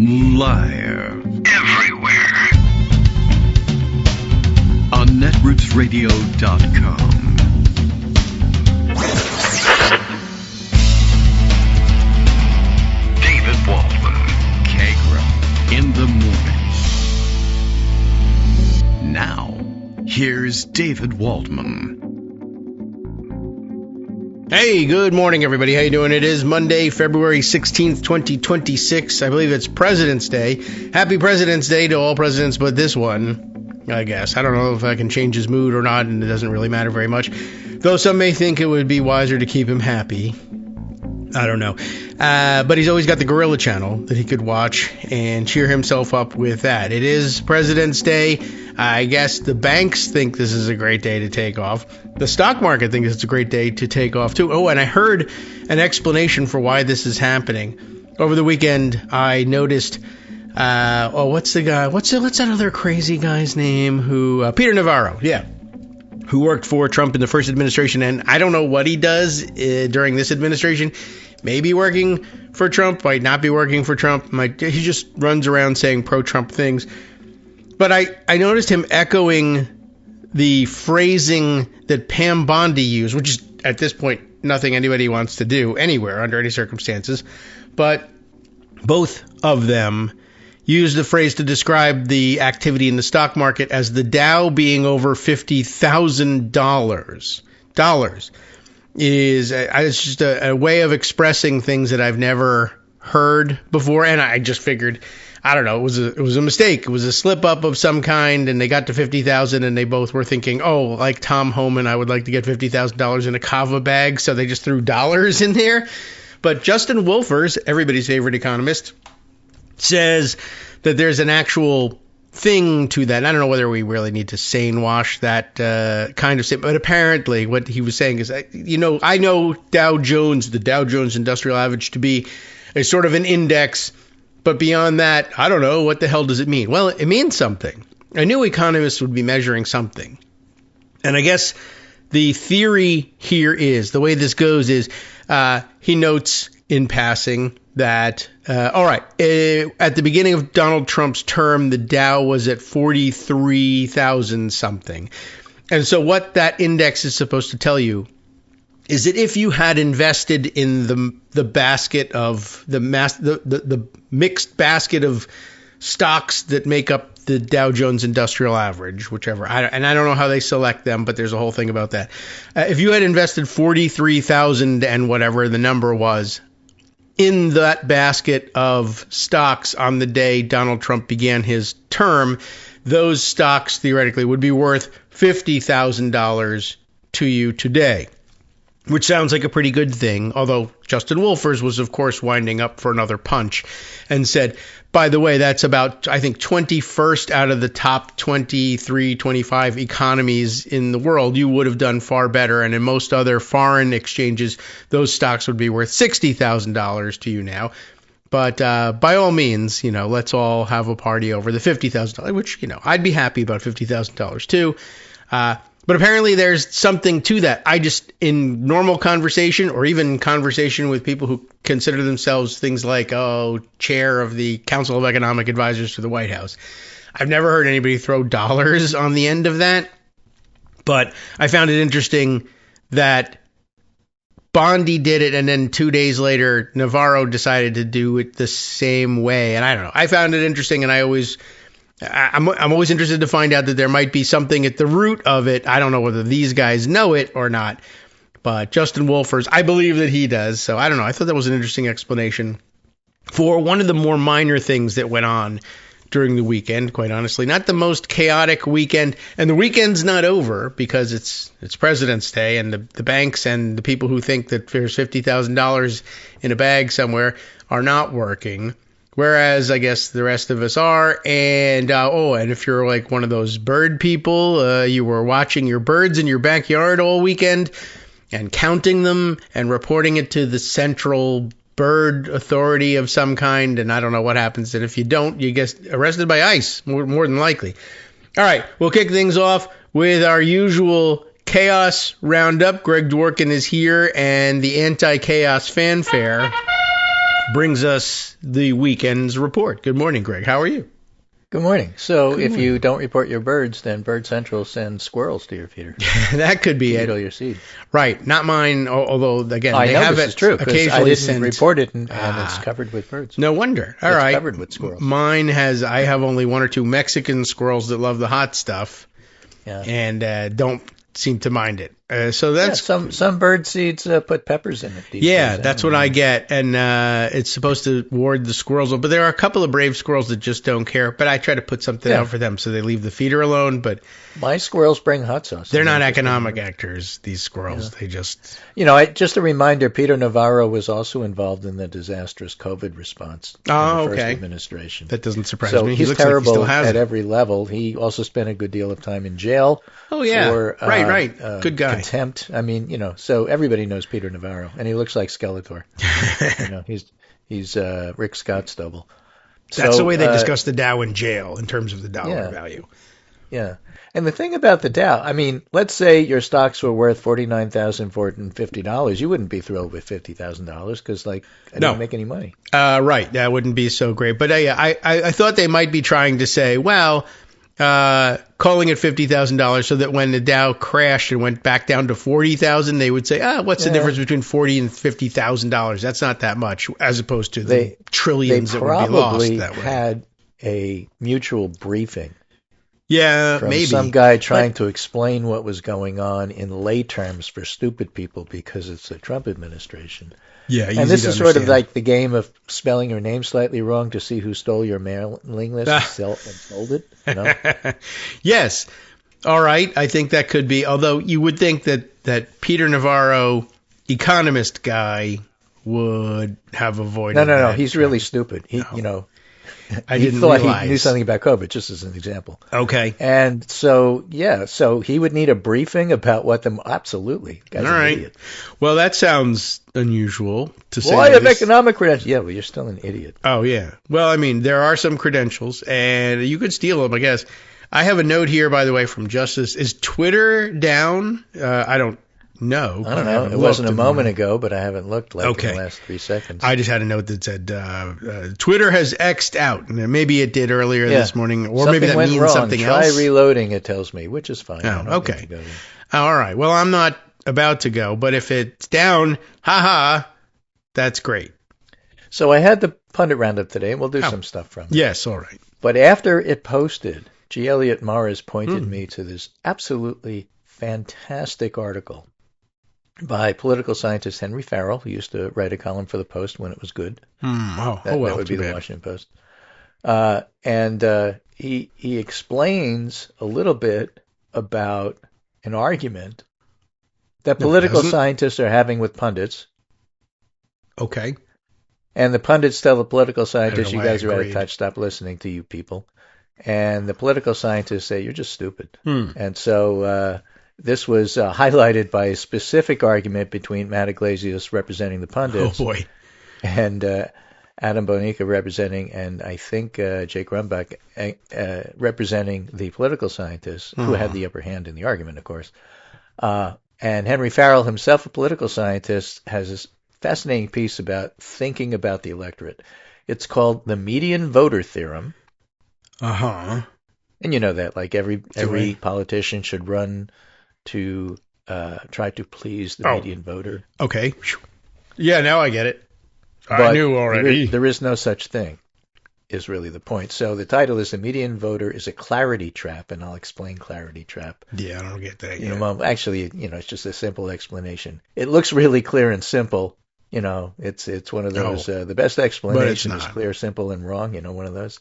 Live. Everywhere. On netrootsradio.com. David Waldman. Kagro. In the morning. Now, here's David Waldman. Hey, good morning, everybody. How you doing? It is Monday, February 16th, 2026. I believe it's President's Day. Happy President's Day to all presidents but this one, I guess. I don't know if I can change his mood or not, and it doesn't really matter very much. Though some may think it would be wiser to keep him happy. I don't know. But he's always got the Gorilla Channel that he could watch and cheer himself up with that. It is President's Day. I guess the banks think this is a great day to take off. The stock market thinks it's a great day to take off, too. Oh, and I heard an explanation for why this is happening. Over the weekend, I noticed, what's the guy? What's that other crazy guy's name? Peter Navarro, yeah. Who worked for Trump in the first administration, and I don't know what he does during this administration. Maybe working for Trump, might not be working for Trump. He just runs around saying pro-Trump things. But I noticed him echoing the phrasing that Pam Bondi used, which is, at this point, nothing anybody wants to do anywhere under any circumstances. But both of them used the phrase to describe the activity in the stock market as the Dow being over $50,000. It's just a way of expressing things that I've never heard before, and I just figured, I don't know, it was a mistake. It was a slip up of some kind, and they got to 50,000, and they both were thinking, oh, like Tom Homan, I would like to get $50,000 in a kava bag, so they just threw dollars in there. But Justin Wolfers, everybody's favorite economist, says that there's an actual thing to that. I don't know whether we really need to sane wash that kind of statement, but apparently what he was saying is, I know Dow Jones, the Dow Jones Industrial Average, to be a sort of an index, but beyond that, I don't know, what the hell does it mean? Well, it means something. I knew economists would be measuring something. And I guess the theory here is, the way this goes is, he notes in passing that, all right, at the beginning of Donald Trump's term, the Dow was at 43,000 something. And so what that index is supposed to tell you is that if you had invested in the basket of the mixed basket of stocks that make up the Dow Jones Industrial Average, whichever, and I don't know how they select them, but there's a whole thing about that. If you had invested 43,000 and whatever the number was in that basket of stocks on the day Donald Trump began his term, those stocks theoretically would be worth $50,000 to you today, which sounds like a pretty good thing, although Justin Wolfers was, of course, winding up for another punch and said, by the way, that's about, I think, 21st out of the top 23, 25 economies in the world. You would have done far better. And in most other foreign exchanges, those stocks would be worth $60,000 to you now. But by all means, let's all have a party over the $50,000, which, I'd be happy about $50,000 too. But apparently there's something to that. In normal conversation, or even conversation with people who consider themselves things like, chair of the Council of Economic Advisors to the White House, I've never heard anybody throw dollars on the end of that. But I found it interesting that Bondi did it, and then 2 days later, Navarro decided to do it the same way. And I don't know. I found it interesting, and I'm always interested to find out that there might be something at the root of it. I don't know whether these guys know it or not, but Justin Wolfers, I believe that he does. So I don't know. I thought that was an interesting explanation for one of the more minor things that went on during the weekend, quite honestly. Not the most chaotic weekend, and the weekend's not over because it's President's Day, and the banks and the people who think that there's $50,000 in a bag somewhere are not working. Whereas I guess the rest of us are. And and if you're like one of those bird people, you were watching your birds in your backyard all weekend and counting them and reporting it to the Central Bird Authority of some kind. And I don't know what happens. And if you don't, you get arrested by ICE, more than likely. All right, we'll kick things off with our usual Chaos Roundup. Greg Dworkin is here, and the anti-chaos fanfare. brings us the weekend's report. Good morning, Greg. How are you? Good morning. So if you don't report your birds, then Bird Central sends squirrels to your feeder. That could be it. Eat all your seed. Right. Not mine, although, again, I they know have this it is true, occasionally I didn't report it, and it's covered with birds. No wonder. All it's right. covered with squirrels. Mine I have only one or two Mexican squirrels that love the hot stuff and don't seem to mind it. So that's some bird seeds put peppers in it. That's what I get, and it's supposed to ward the squirrels. But there are a couple of brave squirrels that just don't care. But I try to put something out for them so they leave the feeder alone. But my squirrels bring hot sauce. They're not economic actors. These squirrels, they just just a reminder. Peter Navarro was also involved in the disastrous COVID response in the first administration. That doesn't surprise so me. He's looks terrible like he still has at every level. He also spent a good deal of time in jail. Oh yeah, for, right. Good guy. Contempt. I mean, so everybody knows Peter Navarro, and he looks like Skeletor. He's Rick Scott's double. That's the way they discuss the Dow in jail in terms of the dollar value. Yeah. And the thing about the Dow, I mean, let's say your stocks were worth $49,450. You wouldn't be thrilled with $50,000 because, I didn't make any money. Right. That wouldn't be so great. But I thought they might be trying to say, well, calling it $50,000 so that when the Dow crashed and went back down to 40,000, they would say, what's the difference between $40,000 and $50,000? That's not that much, as opposed to the trillions that would be lost that way. They probably had a mutual briefing. Yeah, from maybe. Some guy trying to explain what was going on in lay terms for stupid people because it's the Trump administration. Yeah, and this is sort of like the game of spelling your name slightly wrong to see who stole your mailing list and sold it. Yes. All right. I think that could be. Although you would think that Peter Navarro, economist guy, would have avoided. No. He's really stupid. He didn't thought realize. He knew something about COVID, just as an example. Okay. And so he would need a briefing about what absolutely. Guy's an idiot. Well, that sounds unusual to say. Well, I have economic credentials. Yeah, well, you're still an idiot. Oh, yeah. Well, I mean, there are some credentials, and you could steal them, I guess. I have a note here, by the way, from Justice. Is Twitter down? I don't know. I don't know. It wasn't a moment ago, but I haven't looked in the last 3 seconds. I just had a note that said Twitter has X'd out. And maybe it did earlier this morning, or maybe that means something else. Try reloading, it tells me, which is fine. Oh, okay. All right. Well, I'm not about to go, but if it's down, that's great. So I had the pundit roundup today, and we'll do some stuff from it. Yes, all right. But after it posted, G. Elliott Morris pointed me to this absolutely fantastic article by political scientist Henry Farrell, who used to write a column for the Post when it was good. That would be the Washington Post. And he explains a little bit about an argument that political scientists are having with pundits. Okay. And the pundits tell the political scientists, you guys are out of touch, stop listening to you people. And the political scientists say, you're just stupid. And so this was highlighted by a specific argument between Matt Iglesias representing the pundits and Adam Bonica representing, and I think Jake Rumback representing the political scientists, who had the upper hand in the argument, of course. And Henry Farrell himself, a political scientist, has this fascinating piece about thinking about the electorate. It's called the median voter theorem. And you know that, like every politician should run to try to please the median voter. Okay. Yeah, now I get it. But I knew already. There is no such thing, is really the point. So the title is The Median Voter is a Clarity Trap, and I'll explain clarity trap. Yeah, I don't get that yet. Actually, it's just a simple explanation. It looks really clear and simple. It's one of those, the best explanation is clear, simple, and wrong, one of those.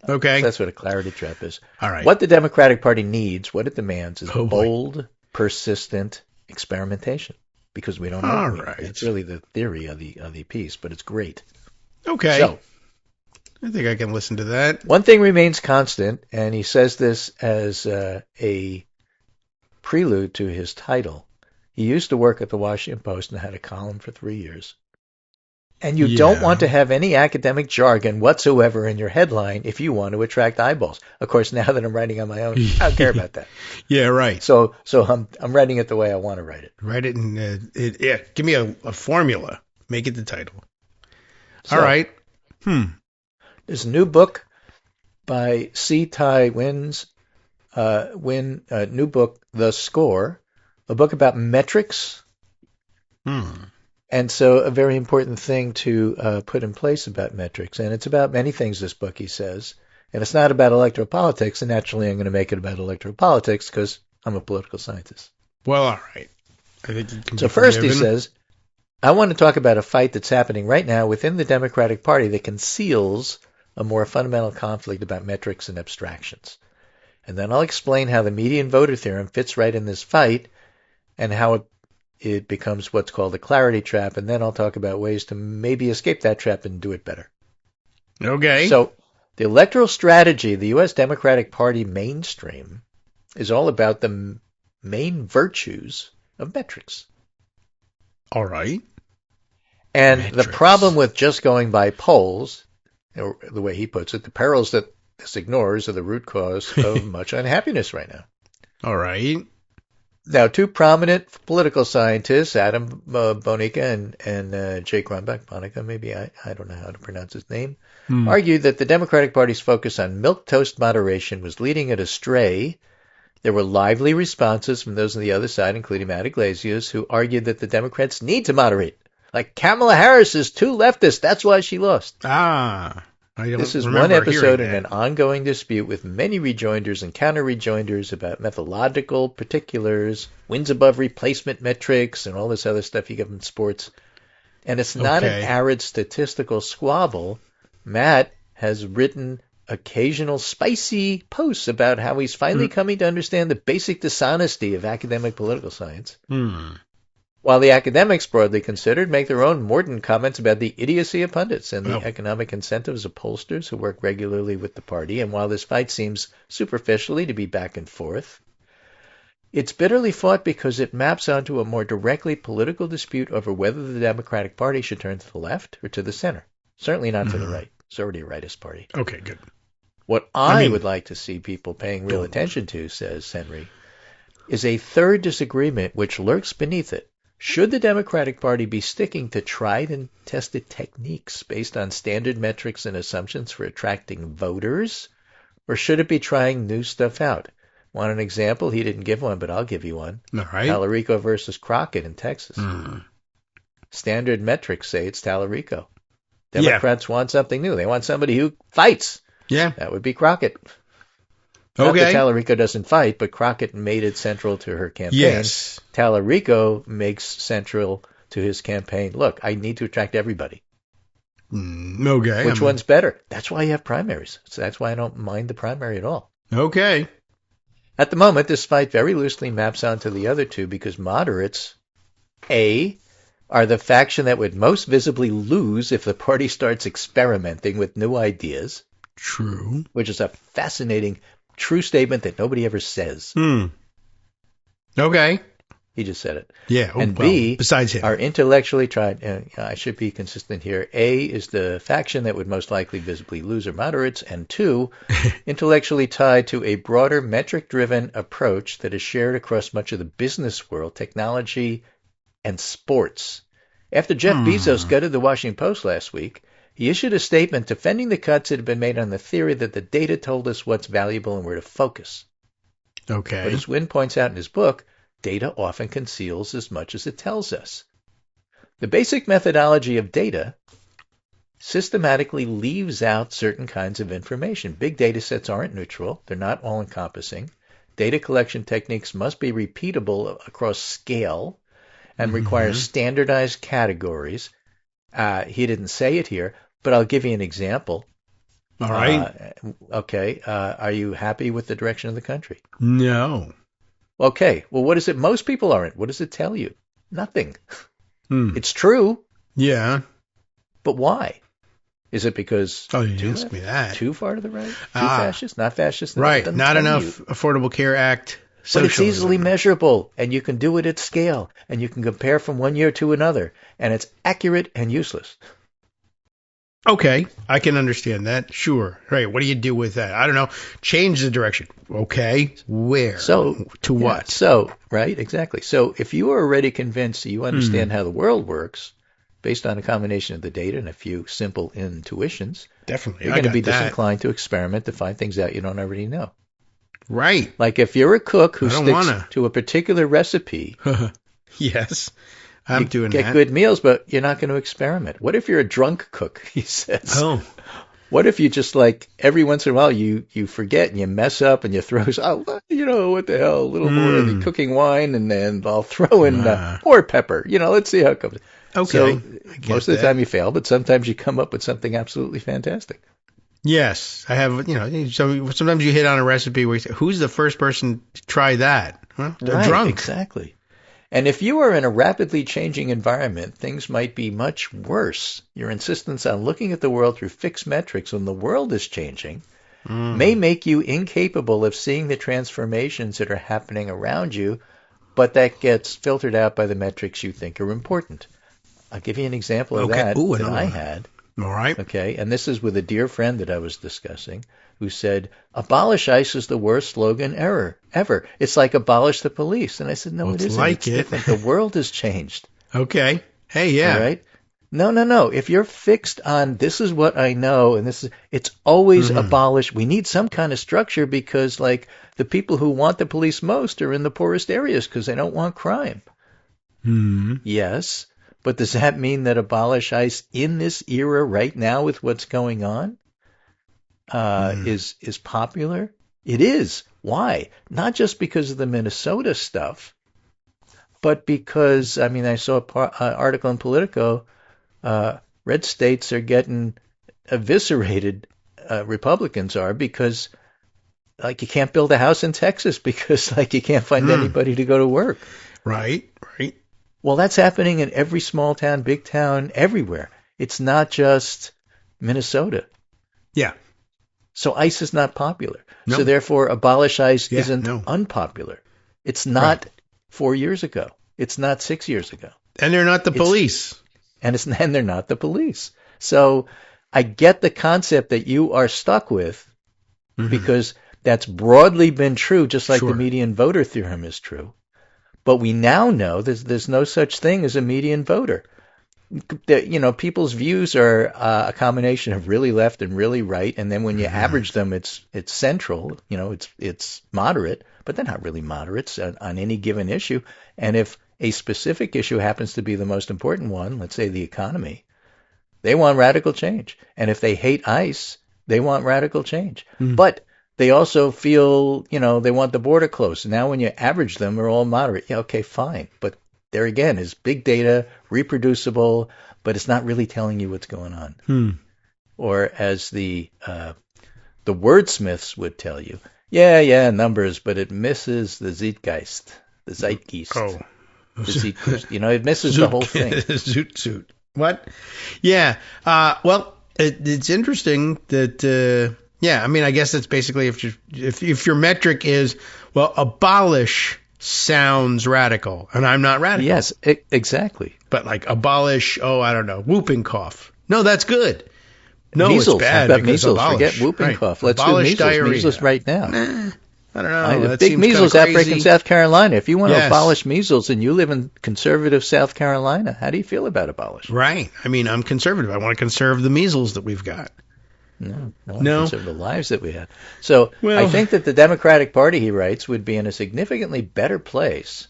Okay. So that's what a clarity trap is. All right. What the Democratic Party needs, what it demands, is bold, persistent experimentation. Because we don't know. All right. It's really the theory of the piece, but it's great. Okay. So, I think I can listen to that. One thing remains constant, and he says this as a prelude to his title. He used to work at the Washington Post and had a column for 3 years. And you don't want to have any academic jargon whatsoever in your headline if you want to attract eyeballs. Of course, now that I'm writing on my own, I don't care about that. Yeah, right. So I'm writing it the way I want to write it. Write it in give me a formula. Make it the title. All right. There's a new book by C. Tai Wynn's new book, The Score, a book about metrics. And so a very important thing to put in place about metrics. And it's about many things, this book, he says. And it's not about electoral politics. And naturally, I'm going to make it about electoral politics because I'm a political scientist. Well, all right. I think you can so first he says, I want to talk about a fight that's happening right now within the Democratic Party that conceals a more fundamental conflict about metrics and abstractions. And then I'll explain how the median voter theorem fits right in this fight and how it becomes what's called a clarity trap. And then I'll talk about ways to maybe escape that trap and do it better. Okay. So the electoral strategy of the U.S. Democratic Party mainstream is all about the main virtues of metrics. All right. And the problem with just going by polls, or the way he puts it, the perils that this ignores are the root cause of much unhappiness right now. All right. Now, two prominent political scientists, Adam Bonica and Jake Runbeck, Bonica, maybe, I don't know how to pronounce his name, argued that the Democratic Party's focus on milquetoast moderation was leading it astray. There were lively responses from those on the other side, including Matt Iglesias, who argued that the Democrats need to moderate. Like Kamala Harris is too leftist, that's why she lost. This is one episode in an ongoing dispute with many rejoinders and counter-rejoinders about methodological particulars, wins above replacement metrics, and all this other stuff you get in sports. And it's not an arid statistical squabble. Matt has written occasional spicy posts about how he's finally coming to understand the basic dishonesty of academic political science. While the academics, broadly considered, make their own mordant comments about the idiocy of pundits and the economic incentives of pollsters who work regularly with the party. And while this fight seems superficially to be back and forth, it's bitterly fought because it maps onto a more directly political dispute over whether the Democratic Party should turn to the left or to the center. Certainly not to the right. It's already a rightist party. Okay, good. What I would like to see people paying real attention to, says Henry, is a third disagreement which lurks beneath it. Should the Democratic Party be sticking to tried and tested techniques based on standard metrics and assumptions for attracting voters, or should it be trying new stuff out? Want an example? He didn't give one, but I'll give you one. All right. Tallarico versus Crockett in Texas. Standard metrics say it's Tallarico. Democrats want something new. They want somebody who fights. Yeah. That would be Crockett. Not that Tallarico doesn't fight, but Crockett made it central to her campaign. Yes. Tallarico makes central to his campaign, look, I need to attract everybody. Okay. Which one's better? That's why you have primaries. So that's why I don't mind the primary at all. Okay. At the moment, this fight very loosely maps onto the other two because moderates, A, are the faction that would most visibly lose if the party starts experimenting with new ideas. True. Which is a fascinating true statement that nobody ever says. Okay. He just said it. Yeah. And B, besides him, are intellectually tried. I should be consistent here. A is the faction that would most likely visibly lose or moderates. And 2, intellectually tied to a broader metric-driven approach that is shared across much of the business world, technology, and sports. After Jeff Bezos gutted the Washington Post last week, he issued a statement defending the cuts that had been made on the theory that the data told us what's valuable and where to focus. Okay. But as Wynn points out in his book, data often conceals as much as it tells us. The basic methodology of data systematically leaves out certain kinds of information. Big data sets aren't neutral. They're not all-encompassing. Data collection techniques must be repeatable across scale and require standardized categories. He didn't say it here, but I'll give you an example. All right. Are you happy with the direction of the country? No. Okay. Well, what is it? Most people aren't. What does it tell you? Nothing. It's true. Yeah. But why? Is it because you didn't ask me that. Too far to the right? Too fascist? Not fascist? Right. Not enough Affordable Care Act. But it's easily measurable, and you can do it at scale, and you can compare from one year to another, and it's accurate and useless. Okay, I can understand that. Sure. Right. What do you do with that? I don't know. Change the direction. Okay. Where? So to what? Right. Exactly. So if you are already convinced that you understand how the world works, based on a combination of the data and a few simple intuitions, Definitely. you're going to be disinclined to experiment to find things out you don't already know. Right. Like if you're a cook who sticks to a particular recipe, yes, I'm doing that. You get good meals, but you're not going to experiment. What if you're a drunk cook, he says. Oh. What if you just like every once in a while you forget and you mess up and you throw, what the hell, a little more of the cooking wine and then I'll throw in more pepper. Let's see how it comes. Okay. So most of the time you fail, but sometimes you come up with something absolutely fantastic. Yes, I have, so sometimes you hit on a recipe where you say, who's the first person to try that? Well, they're drunk. Exactly. And if you are in a rapidly changing environment, things might be much worse. Your insistence on looking at the world through fixed metrics when the world is changing may make you incapable of seeing the transformations that are happening around you, but that gets filtered out by the metrics you think are important. I'll give you an example of that I had. All right. Okay, and this is with a dear friend that I was discussing who said, abolish ICE is the worst slogan ever. It's like abolish the police. And I said, no, it isn't. It's different. The world has changed. Okay. Hey, yeah. All right? No. If you're fixed on this is what I know and it's always abolish. We need some kind of structure because like the people who want the police most are in the poorest areas because they don't want crime. Yes. But does that mean that abolish ICE in this era right now with what's going on is popular? It is. Why? Not just because of the Minnesota stuff, but because, I saw an article in Politico, red states are getting eviscerated, Republicans are, because like you can't build a house in Texas because like you can't find anybody to go to work. Right. Well, that's happening in every small town, big town, everywhere. It's not just Minnesota. Yeah. So ICE is not popular. No. So therefore, abolish ICE isn't unpopular. It's not 4 years ago. It's not 6 years ago. And they're not the police. And they're not the police. So I get the concept that you are stuck with because that's broadly been true, just like the median voter theorem is true. But we now know there's no such thing as a median voter. People's views are a combination of really left and really right, and then when you average them, it's central. It's moderate, but they're not really moderates on any given issue. And if a specific issue happens to be the most important one, let's say the economy, they want radical change. And if they hate ICE, they want radical change. But they also feel, they want the border closed. Now when you average them, they're all moderate. Yeah, okay, fine. But there again is big data, reproducible, but it's not really telling you what's going on. Or as the wordsmiths would tell you, numbers, but it misses the Zeitgeist. Oh. The Zeitgeist. It misses the whole thing. Zoot. What? Yeah. Well, it's interesting that... I guess that's basically if your metric is, abolish sounds radical, and I'm not radical. Yes, exactly. But like abolish, I don't know, whooping cough. No, that's good. No, measles. it's bad. How about measles? Forget whooping cough. Let's abolish do measles. Diarrhea. Measles right now. I don't know. That big measles outbreak in South Carolina. If you want to abolish measles and you live in conservative South Carolina, how do you feel about abolish? Right. I'm conservative. I want to conserve the measles that we've got. No. Conserve the lives that we have. So I think that the Democratic Party, he writes, would be in a significantly better place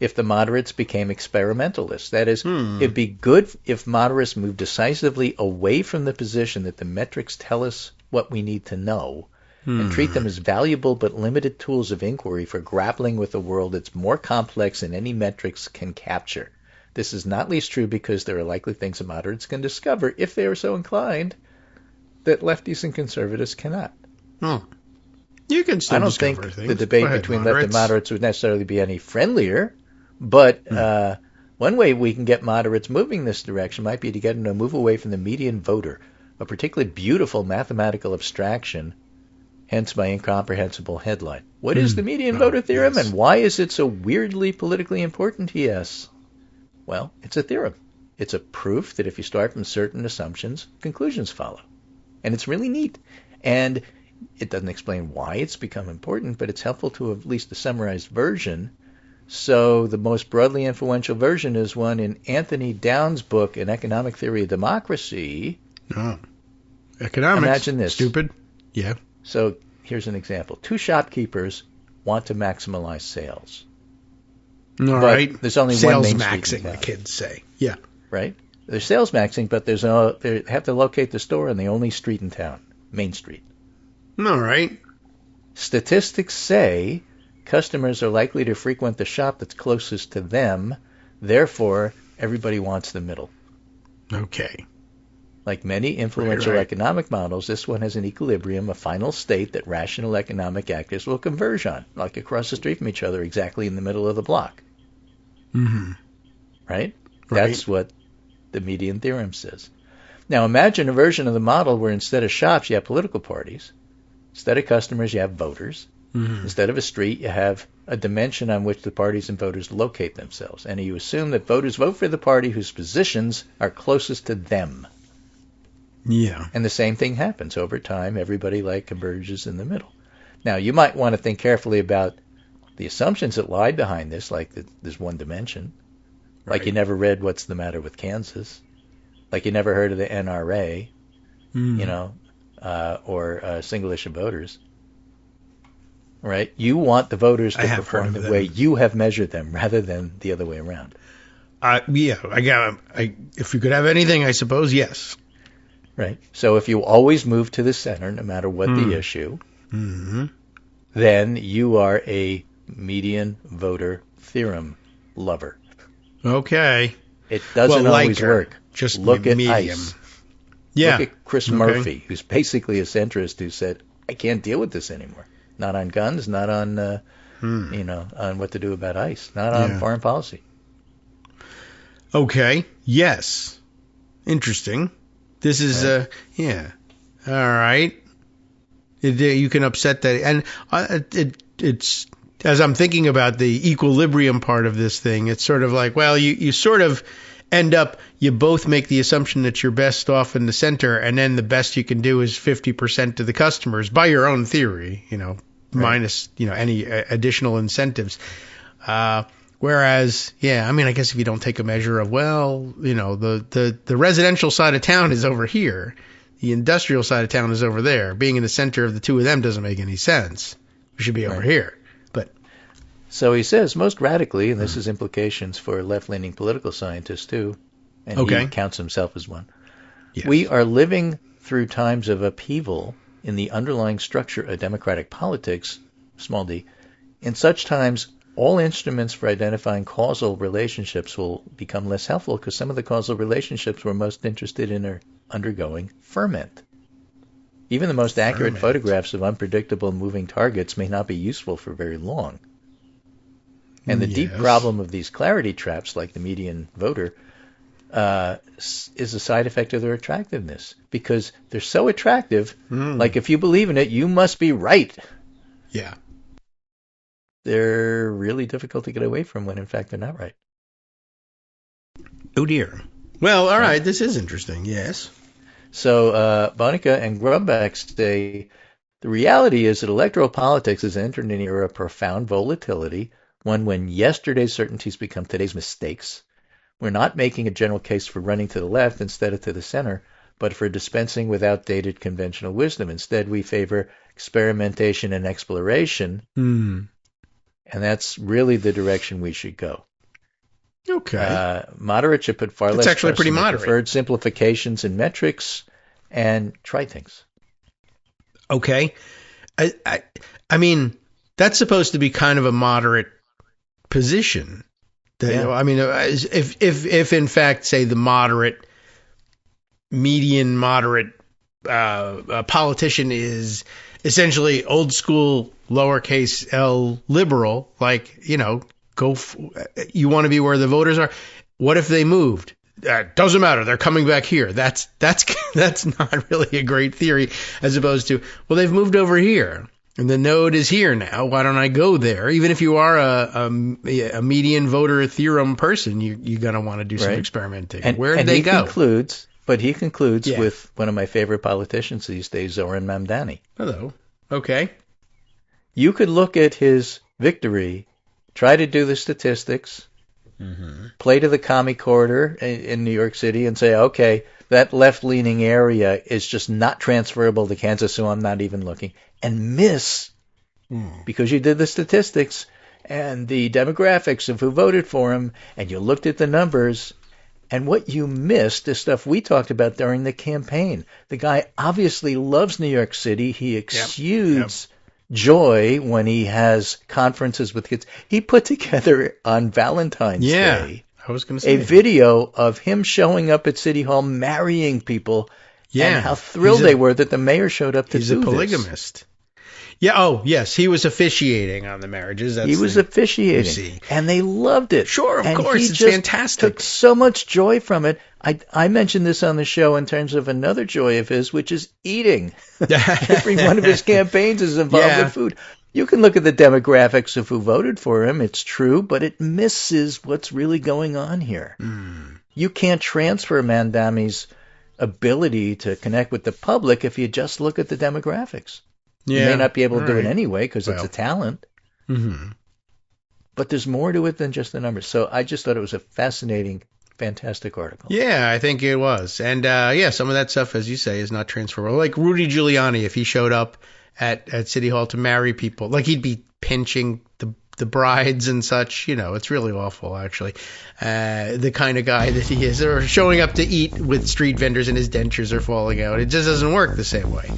if the moderates became experimentalists. That is, it'd be good if moderates moved decisively away from the position that the metrics tell us what we need to know and treat them as valuable but limited tools of inquiry for grappling with a world that's more complex than any metrics can capture. This is not least true because there are likely things that moderates can discover, if they are so inclined, that lefties and conservatives cannot. You can still I don't discover think things. the debate between left and moderates would necessarily be any friendlier, but one way we can get moderates moving this direction might be to get them to move away from the median voter, a particularly beautiful mathematical abstraction, hence my incomprehensible headline. What is the median voter theorem, and why is it so weirdly politically important, he asks? Well, it's a theorem. It's a proof that if you start from certain assumptions, conclusions follow. And it's really neat. And it doesn't explain why it's become important, but it's helpful to have at least a summarized version So the most broadly influential version is one in Anthony Downs' book, An Economic Theory of Democracy. Oh. Economics. Imagine this. Stupid. Yeah. So here's an example. 2 shopkeepers want to maximize sales. All but right. There's only sales one main street maxing, the kids say. Yeah. Right? They're sales maxing, but they have to locate the store on the only street in town, Main Street. All right. Statistics say customers are likely to frequent the shop that's closest to them. Therefore, everybody wants the middle. Okay. Like many influential right. economic models, this one has an equilibrium, a final state that rational economic actors will converge on, like across the street from each other, exactly in the middle of the block. Mm-hmm. Right? That's what the median theorem says. Now imagine a version of the model where instead of shops, you have political parties. Instead of customers, you have voters. Mm-hmm. Instead of a street, you have a dimension on which the parties and voters locate themselves. And you assume that voters vote for the party whose positions are closest to them. Yeah. And the same thing happens over time. Everybody converges in the middle. Now, you might want to think carefully about the assumptions that lie behind this, like that there's one dimension. Right. Like you never read What's the Matter with Kansas. Like you never heard of the NRA, or single issue voters. Right? You want the voters to perform the way you have measured them rather than the other way around. If you could have anything, I suppose, yes. Right. So if you always move to the center, no matter what the issue, then you are a median voter theorem lover. Okay. It doesn't always work. Just look at medium. ICE. Yeah. Look at Chris Murphy, who's basically a centrist who said, I can't deal with this anymore. Not on guns, not on, on what to do about ICE, not on foreign policy. Okay. Yes. Interesting. This is, All right. You can upset that. And it's, as I'm thinking about the equilibrium part of this thing, it's sort of like, well, you sort of end up, you both make the assumption that you're best off in the center, and then the best you can do is 50% to the customers by your own theory, minus, any additional incentives. Whereas, I guess if you don't take a measure of, the residential side of town is over here, the industrial side of town is over there. Being in the center of the two of them doesn't make any sense. We should be over here. But so he says, most radically, and this has implications for left-leaning political scientists too, and he counts himself as one. Yes. We are living through times of upheaval in the underlying structure of democratic politics, small d. In such times, all instruments for identifying causal relationships will become less helpful because some of the causal relationships we're most interested in are undergoing ferment. Even the most accurate photographs of unpredictable moving targets may not be useful for very long. And the deep problem of these clarity traps, like the median voter, is a side effect of their attractiveness. Because they're so attractive, like if you believe in it, you must be right. Yeah. They're really difficult to get away from when, in fact, they're not right. Oh, dear. Well, all right. This is interesting. Yes. So Bonica and Grumbach say, the reality is that electoral politics has entered an era of profound volatility, one when yesterday's certainties become today's mistakes. We're not making a general case for running to the left instead of to the center, but for dispensing with outdated conventional wisdom. Instead, we favor experimentation and exploration. And that's really the direction we should go. Okay. Moderate should put far less. It's actually pretty moderate. Preferred simplifications and metrics, and try things. Okay. I mean, that's supposed to be kind of a moderate position. If in fact, say the median moderate politician is essentially old school lowercase l liberal, you want to be where the voters are. What if they moved? Doesn't matter. They're coming back here. That's not really a great theory, as opposed to, well, they've moved over here and the node is here now. Why don't I go there? Even if you are a median voter theorem person, you're going to want to do some experimenting. And where did they go? He concludes with one of my favorite politicians these days, Zoran Mamdani. Hello. Okay. You could look at his victory try to do the statistics, play to the commie corridor in New York City and say, okay, that left-leaning area is just not transferable to Kansas, so I'm not even looking, and miss because you did the statistics and the demographics of who voted for him, and you looked at the numbers, and what you missed is stuff we talked about during the campaign. The guy obviously loves New York City. He exudes joy when he has conferences with kids. He put together on Valentine's Day I was going to say a video of him showing up at City Hall, marrying people, and how thrilled they were that the mayor showed up to do this. He's a polygamist. Yeah. Oh, yes. He was officiating on the marriages. He was officiating, and they loved it. Sure, of course. It's fantastic. Took so much joy from it. I mentioned this on the show in terms of another joy of his, which is eating. Every one of his campaigns is involved in food. You can look at the demographics of who voted for him. It's true, but it misses what's really going on here. You can't transfer Mandami's ability to connect with the public if you just look at the demographics. You may not be able to do it anyway because it's a talent. But there's more to it than just the numbers. So I just thought it was a fascinating, fantastic article. Yeah, I think it was. And some of that stuff, as you say, is not transferable. Like Rudy Giuliani, if he showed up at City Hall to marry people, like he'd be pinching the brides and such. You know, it's really awful, actually. The kind of guy that he is, or showing up to eat with street vendors and his dentures are falling out. It just doesn't work the same way.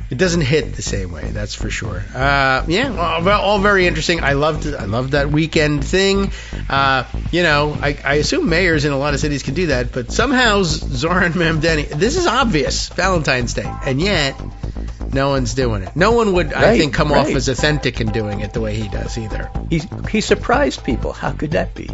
It doesn't hit the same way, that's for sure. All very interesting. I loved that weekend thing. I assume mayors in a lot of cities can do that, but somehow Zoran Mamdani, this is obvious, Valentine's Day, and yet no one's doing it. No one would, I think, come off as authentic in doing it the way he does either. He surprised people. How could that be?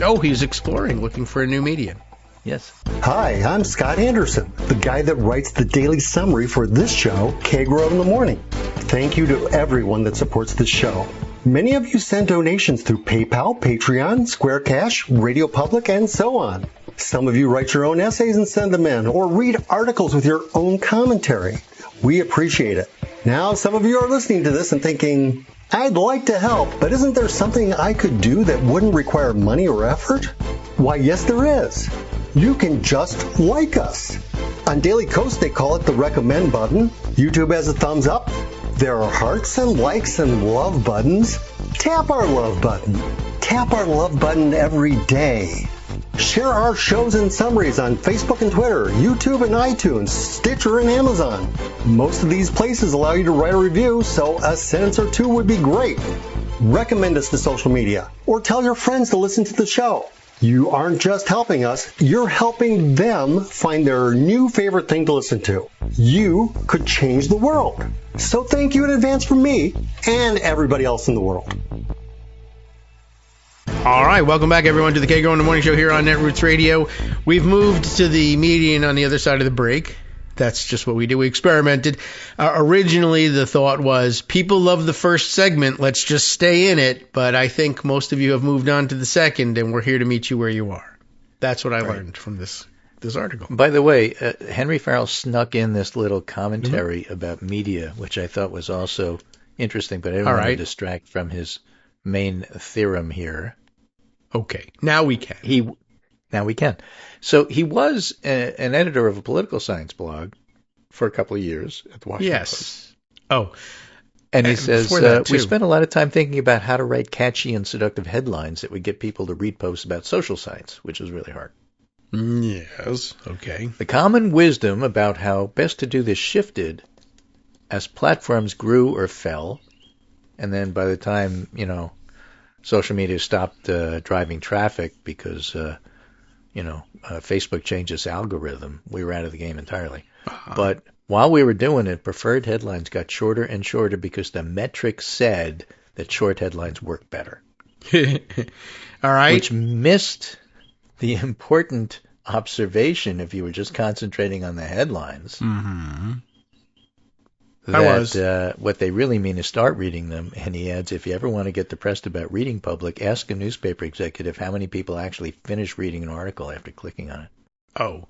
Oh, he's exploring, looking for a new medium. Yes. Hi, I'm Scott Anderson, the guy that writes the daily summary for this show, Kagro in the Morning. Thank you to everyone that supports this show. Many of you send donations through PayPal, Patreon, Square Cash, Radio Public, and so on. Some of you write your own essays and send them in, or read articles with your own commentary. We appreciate it. Now, some of you are listening to this and thinking, I'd like to help, but isn't there something I could do that wouldn't require money or effort? Why, yes, there is. You can just like us. On Daily Coast, they call it the recommend button. YouTube has a thumbs up. There are hearts and likes and love buttons. Tap our love button. Tap our love button every day. Share our shows and summaries on Facebook and Twitter, YouTube and iTunes, Stitcher and Amazon. Most of these places allow you to write a review, so a sentence or two would be great. Recommend us to social media, or tell your friends to listen to the show. You aren't just helping us, you're helping them find their new favorite thing to listen to. You could change the world. So thank you in advance from me and everybody else in the world. All right, welcome back, everyone, to the Kagro in the Morning Show here on Netroots Radio. We've moved to the median on the other side of the break. That's just what we do. We experimented. Originally, the thought was, people love the first segment, let's just stay in it. But I think most of you have moved on to the second, and we're here to meet you where you are. That's what I learned from this article. By the way, Henry Farrell snuck in this little commentary about media, which I thought was also interesting, but I didn't want to distract from his main theorem here. Okay, now we can. Now we can. So he was an editor of a political science blog for a couple of years at the Washington Post. Oh. And he says, we spent a lot of time thinking about how to write catchy and seductive headlines that would get people to read posts about social science, which was really hard. Yes, okay. The common wisdom about how best to do this shifted as platforms grew or fell. And then by the time, social media stopped driving traffic because, Facebook changed its algorithm, we were out of the game entirely. But while we were doing it, preferred headlines got shorter and shorter because the metrics said that short headlines work better. All right. Which missed the important observation, if you were just concentrating on the headlines, that what they really mean is start reading them. And he adds, if you ever want to get depressed about reading public, ask a newspaper executive how many people actually finish reading an article after clicking on it. Oh.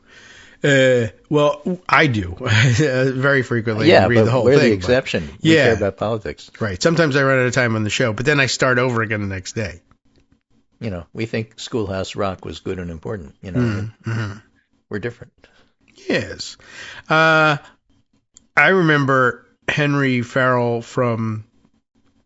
Well, I do very frequently. Yeah, read but the whole we're thing, the exception. We care about politics. Right. Sometimes I run out of time on the show, but then I start over again the next day. We think Schoolhouse Rock was good and important. We're different. Yes. I remember Henry Farrell from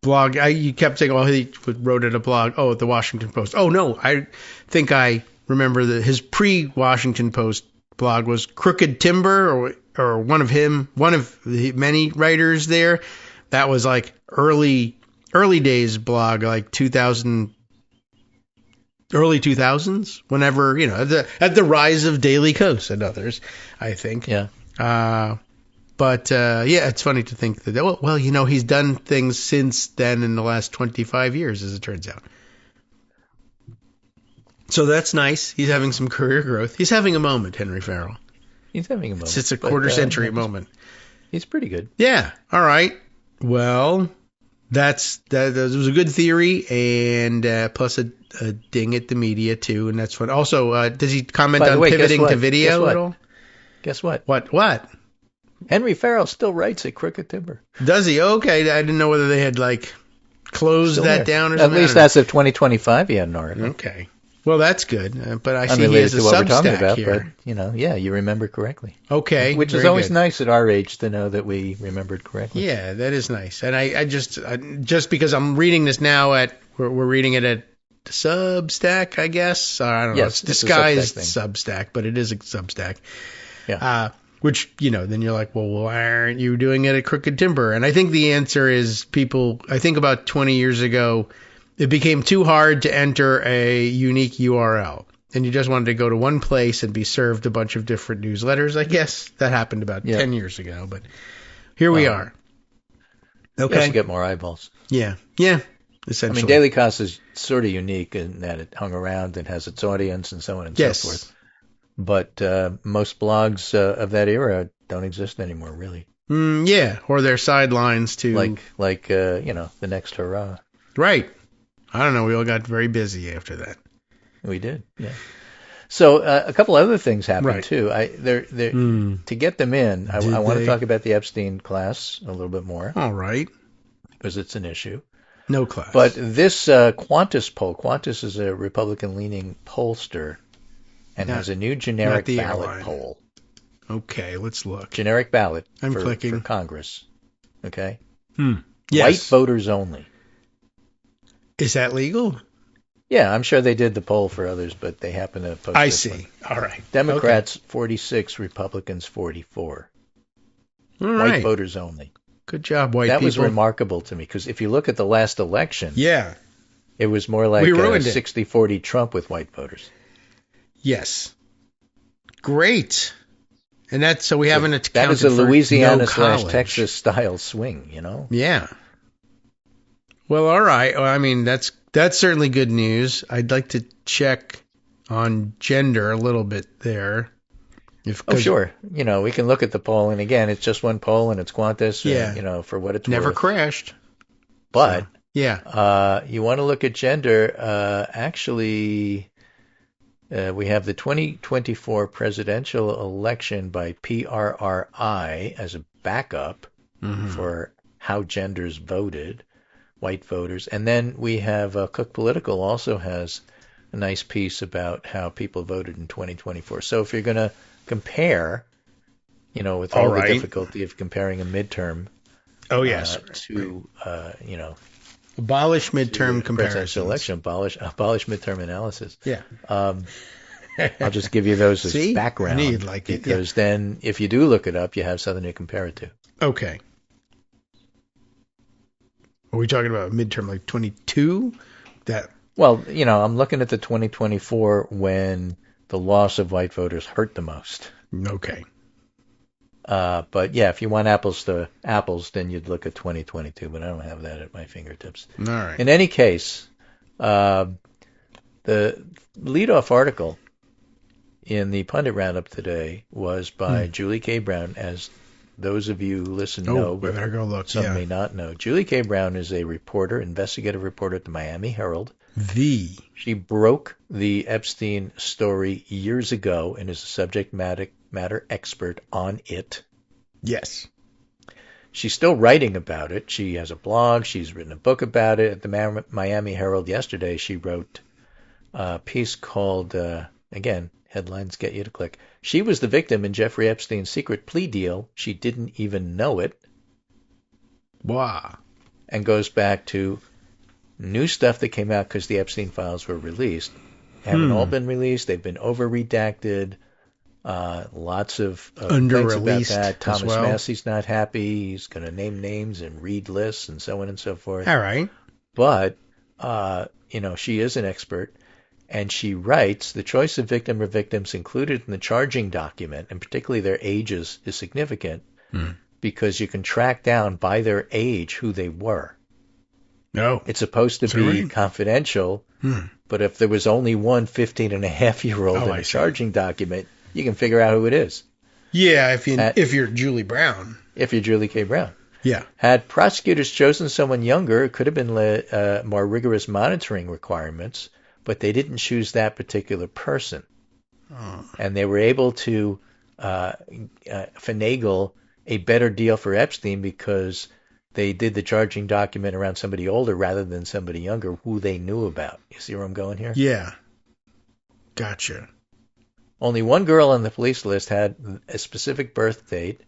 blog. You kept saying, he wrote at a blog. Oh, at the Washington Post. Oh, no. I think I remember that his pre-Washington Post blog was Crooked Timber, or one of the many writers there. That was like early days blog, like early 2000s, whenever, at the rise of Daily Kos and others, I think. Yeah. But it's funny to think that, he's done things since then in the last 25 years, as it turns out. So that's nice. He's having some career growth. He's having a moment, Henry Farrell. He's having a moment. It's a quarter-century moment. He's pretty good. Yeah. All right. Well, that was a good theory, and plus a ding at the media, too, and that's fun. Also, does he comment on pivoting to video at all? Guess what? What? Henry Farrell still writes at Crooked Timber. Does he? Okay. I didn't know whether they had, closed that down or something. At least as of 2025, he had an article. Okay. Well, that's good. But I see he has has a what we're talking Substack about, here. But, you remember correctly. Okay. Which is always nice at our age to know that we remembered correctly. Yeah, that is nice. And I just because I'm reading this now we're reading it at Substack, I guess. I don't know. Yes, it's disguised Substack, but it is a Substack. Yeah. Which, then you're like, well, why aren't you doing it at Crooked Timber? And I think the answer is I think about 20 years ago, it became too hard to enter a unique URL. And you just wanted to go to one place and be served a bunch of different newsletters, I guess. That happened about 10 years ago. But here we are. Okay. Just to get more eyeballs. Yeah, essentially. I mean, Daily Kos is sort of unique in that it hung around and has its audience and so on and so forth. But most blogs of that era don't exist anymore, really. Or their sidelines to... the next hurrah. Right. I don't know. We all got very busy after that. We did, yeah. So a couple other things happened, too. To get them in, I want to talk about the Epstein class a little bit more. All right. Because it's an issue. No class. But this Qantas poll, Qantas is a Republican-leaning pollster and has a new generic ballot poll. Okay, let's look. Generic ballot for Congress. Okay? Yes. White voters only. Is that legal? Yeah, I'm sure they did the poll for others, but they happen to post I this see. one. All right. Democrats 46, Republicans 44. All White right. voters only. Good job, white people. That was remarkable to me, because if you look at the last election, it was more like 60-40 Trump with white voters. Yes. Great. And that's so we haven't accounted for that is a Louisiana/Texas style swing, Yeah. Well, all right. Well, I mean, that's certainly good news. I'd like to check on gender a little bit there. Sure. We can look at the poll, and again, it's just one poll, and it's Qantas, and, for what it's Never worth. crashed. But, so, you want to look at gender, actually, we have the 2024 presidential election by PRRI as a backup for how genders voted, white voters. And then we have Cook Political also has a nice piece about how people voted in 2024. So if you're going to compare, with all the difficulty of comparing a midterm to, abolish midterm comparisons. Election, abolish midterm analysis. Yeah. I'll just give you those as background. Because then if you do look it up, you have something to compare it to. Okay. Are we talking about midterm like 22? Well, I'm looking at the 2024 when the loss of white voters hurt the most. Okay. But if you want apples to apples, then you'd look at 2022, but I don't have that at my fingertips. All right. In any case, the leadoff article in the Pundit Roundup today was by Julie K. Brown, as those of you who listen know, better go look. Some may not know. Julie K. Brown is a reporter, investigative reporter at the Miami Herald. She broke the Epstein story years ago and is a subject matter expert on it. Yes. She's still writing about it. She has a blog. She's written a book about it. At the Miami Herald yesterday, she wrote a piece called, again, headlines get you to click. She was the victim in Jeffrey Epstein's secret plea deal. She didn't even know it. Wow. And goes back to new stuff that came out because the Epstein files were released. Haven't all been released. They've been over-redacted. Lots of under-released about that. Thomas well. Massey's not happy. He's going to name names and read lists and so on and so forth. All right. But, she is an expert. And she writes, the choice of victim or victims included in the charging document, and particularly their ages, is significant because you can track down by their age who they were. No. It's supposed to be confidential, but if there was only one 15-and-a-half-year-old in a charging document, you can figure out who it is. Yeah, if you're Julie Brown. If you're Julie K. Brown. Yeah. Had prosecutors chosen someone younger, it could have been more rigorous monitoring requirements, but they didn't choose that particular person. Oh. And they were able to finagle a better deal for Epstein because they did the charging document around somebody older rather than somebody younger who they knew about. You see where I'm going here? Yeah. Gotcha. Only one girl on the police list had a specific birth date,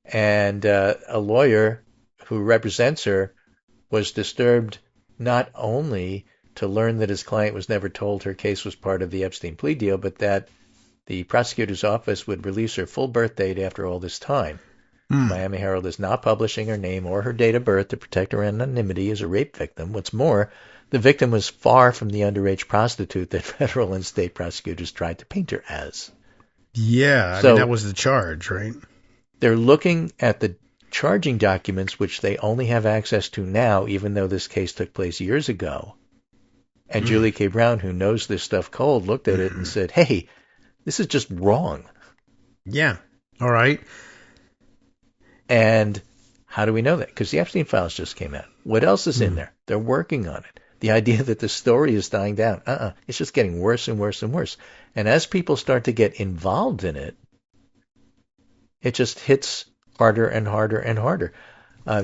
and a lawyer who represents her was disturbed not only to learn that his client was never told her case was part of the Epstein plea deal, but that the prosecutor's office would release her full birth date after all this time. Miami Herald is not publishing her name or her date of birth to protect her anonymity as a rape victim. What's more, the victim was far from the underage prostitute that federal and state prosecutors tried to paint her as. Yeah, so that was the charge, right? They're looking at the charging documents, which they only have access to now, even though this case took place years ago. And Julie K. Brown, who knows this stuff cold, looked at it and said, hey, this is just wrong. Yeah. All right. And how do we know that? Because the Epstein files just came out. What else is in there? They're working on it. The idea that the story is dying down, it's just getting worse and worse and worse. And as people start to get involved in it, it just hits harder and harder and harder.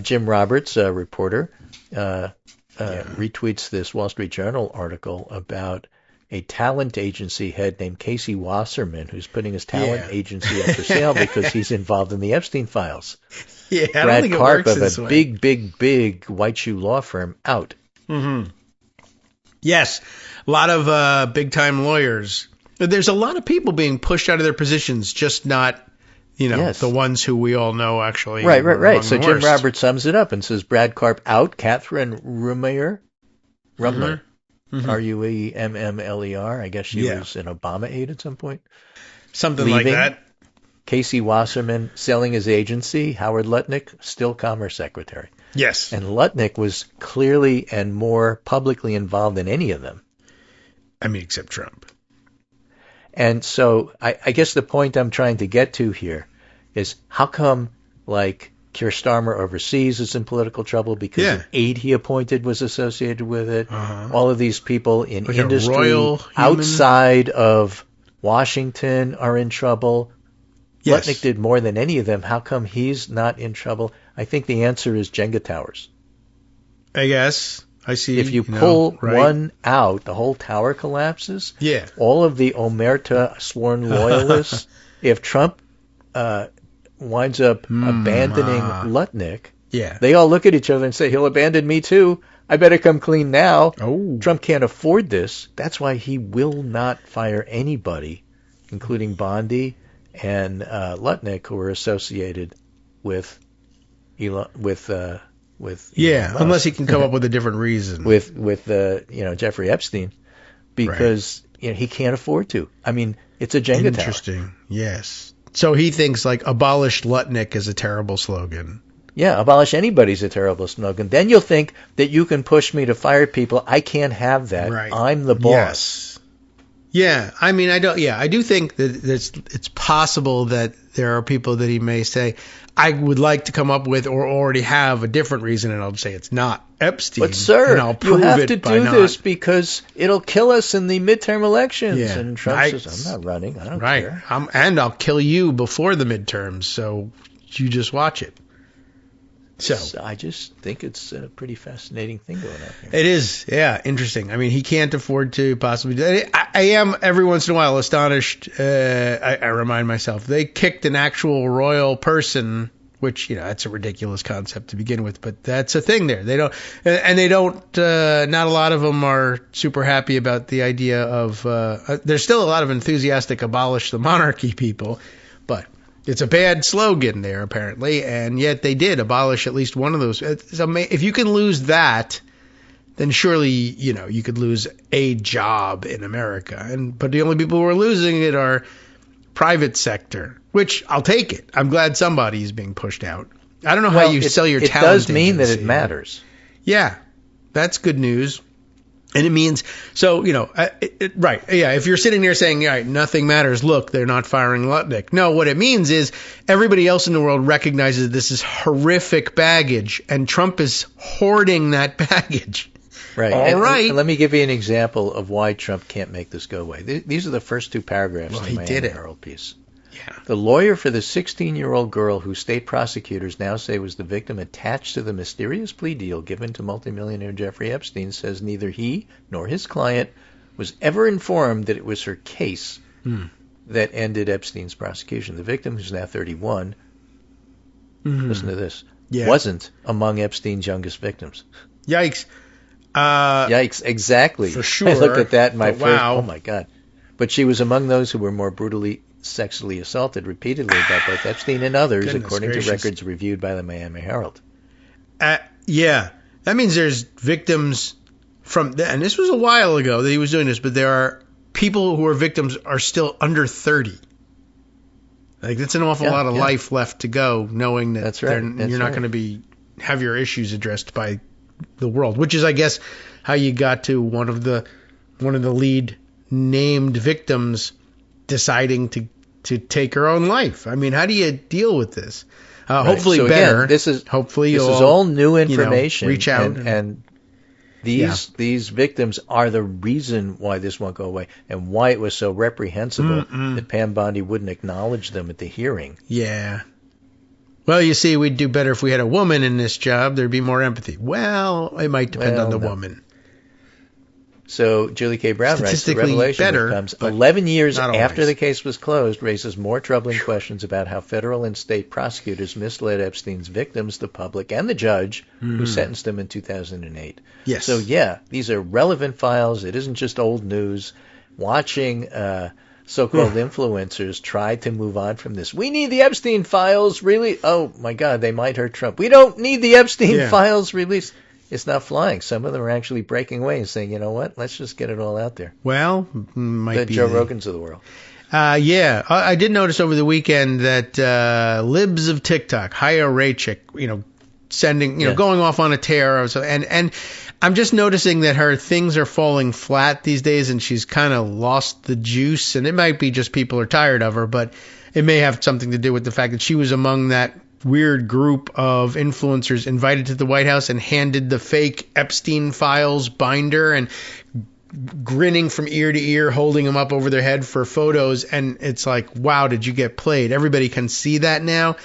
Jim Roberts, a reporter, retweets this Wall Street Journal article about a talent agency head named Casey Wasserman, who's putting his talent agency up for sale because he's involved in the Epstein files. Yeah, Brad Karp of a big white shoe law firm out. Mm-hmm. Yes, a lot of big-time lawyers. There's a lot of people being pushed out of their positions, just not, the ones who we all know actually. Right. So Jim Roberts sums it up and says, Brad Karp out, Catherine Rumler, Ruemmler, I guess she was an Obama aide at some point. Something like that. Casey Wasserman selling his agency, Howard Lutnick, still Commerce Secretary. Yes. And Lutnick was clearly and more publicly involved than any of them. I mean, except Trump. And so I guess the point I'm trying to get to here is how come, like, Keir Starmer overseas is in political trouble because an aide he appointed was associated with it. All of these people in like industry outside of Washington are in trouble. Yes. Lutnick did more than any of them. How come he's not in trouble? I think the answer is Jenga towers. I guess. I see. If you pull one out, the whole tower collapses. Yeah. All of the Omerta sworn loyalists, if Trump winds up abandoning Lutnick, they all look at each other and say, he'll abandon me too. I better come clean now. Oh. Trump can't afford this. That's why he will not fire anybody, including Bondi and Lutnick, who are associated with Elon, with unless he can come up with a different reason. With Jeffrey Epstein, because he can't afford to. I mean, it's a Jenga tower. Interesting. Yes. So he thinks like abolish Lutnick is a terrible slogan. Yeah, abolish anybody's a terrible slogan. Then you'll think that you can push me to fire people. I can't have that. Right. I'm the boss. Yeah, I mean, I do think that it's possible that there are people that he may say, I would like to come up with or already have a different reason, and I'll just say it's not Epstein. But sir, and I'll prove you have it to by do not. this because it'll kill us in the midterm elections. Yeah. And Trump says, I'm not running. I don't care. And I'll kill you before the midterms, so you just watch it. So I just think it's a pretty fascinating thing going on here. It is, yeah, interesting. I mean, he can't afford to possibly do it. I am every once in a while astonished. I remind myself they kicked an actual royal person, which that's a ridiculous concept to begin with, but that's a thing there. They don't. Not a lot of them are super happy about the idea of. There's still a lot of enthusiastic abolish the monarchy people, but. It's a bad slogan there, apparently, and yet they did abolish at least one of those. If you can lose that, then surely, you could lose a job in America. But the only people who are losing it are private sector, which I'll take it. I'm glad somebody is being pushed out. I don't know how you sell your talent. It does mean that it matters. Yeah, that's good news. And it means, so, right, yeah, if you're sitting there saying, all right, nothing matters, look, they're not firing Lutnick. No, what it means is everybody else in the world recognizes this is horrific baggage, and Trump is hoarding that baggage. Right. All right. And let me give you an example of why Trump can't make this go away. These are the first two paragraphs of the Miami Herald piece. Yeah. The lawyer for the 16-year-old girl who state prosecutors now say was the victim attached to the mysterious plea deal given to multimillionaire Jeffrey Epstein says neither he nor his client was ever informed that it was her case that ended Epstein's prosecution. The victim, who's now 31, listen to this, wasn't among Epstein's youngest victims. Yikes. Yikes, exactly. For sure. I looked at that in my first, wow. Oh my God. But she was among those who were more brutally sexually assaulted repeatedly by both Epstein and others, according to records reviewed by the Miami Herald. Yeah. That means there's victims from, and this was a while ago that he was doing this, but there are people who are victims are still under 30. Like, that's an awful lot of life left to go, knowing that you're not going to have your issues addressed by the world, which is, I guess, how you got to one of the lead named victims deciding to take her own life. I mean, how do you deal with this? Hopefully so better. Again, this is all, all new information. Reach out and these victims are the reason why this won't go away and why it was so reprehensible that Pam Bondi wouldn't acknowledge them at the hearing. Yeah. Well, you see, we'd do better if we had a woman in this job. There'd be more empathy. Well, it might depend on the woman. So Julie K. Brown writes, the revelation that comes 11 years after the case was closed raises more troubling questions about how federal and state prosecutors misled Epstein's victims, the public, and the judge who sentenced him in 2008. Yes. So, these are relevant files. It isn't just old news. Watching so-called influencers try to move on from this. We need the Epstein files, really? Oh, my God, they might hurt Trump. We don't need the Epstein files released. It's not flying. Some of them are actually breaking away and saying, you know what, let's just get it all out there. Well, might be Joe Rogans of the world. I did notice over the weekend that libs of TikTok, Haya Raychik, sending, going off on a tear, and I'm just noticing that her things are falling flat these days, and she's kind of lost the juice, and it might be just people are tired of her, but it may have something to do with the fact that she was among that weird group of influencers invited to the White House and handed the fake Epstein files binder and grinning from ear to ear, holding them up over their head for photos. And it's like, wow, did you get played? Everybody can see that now.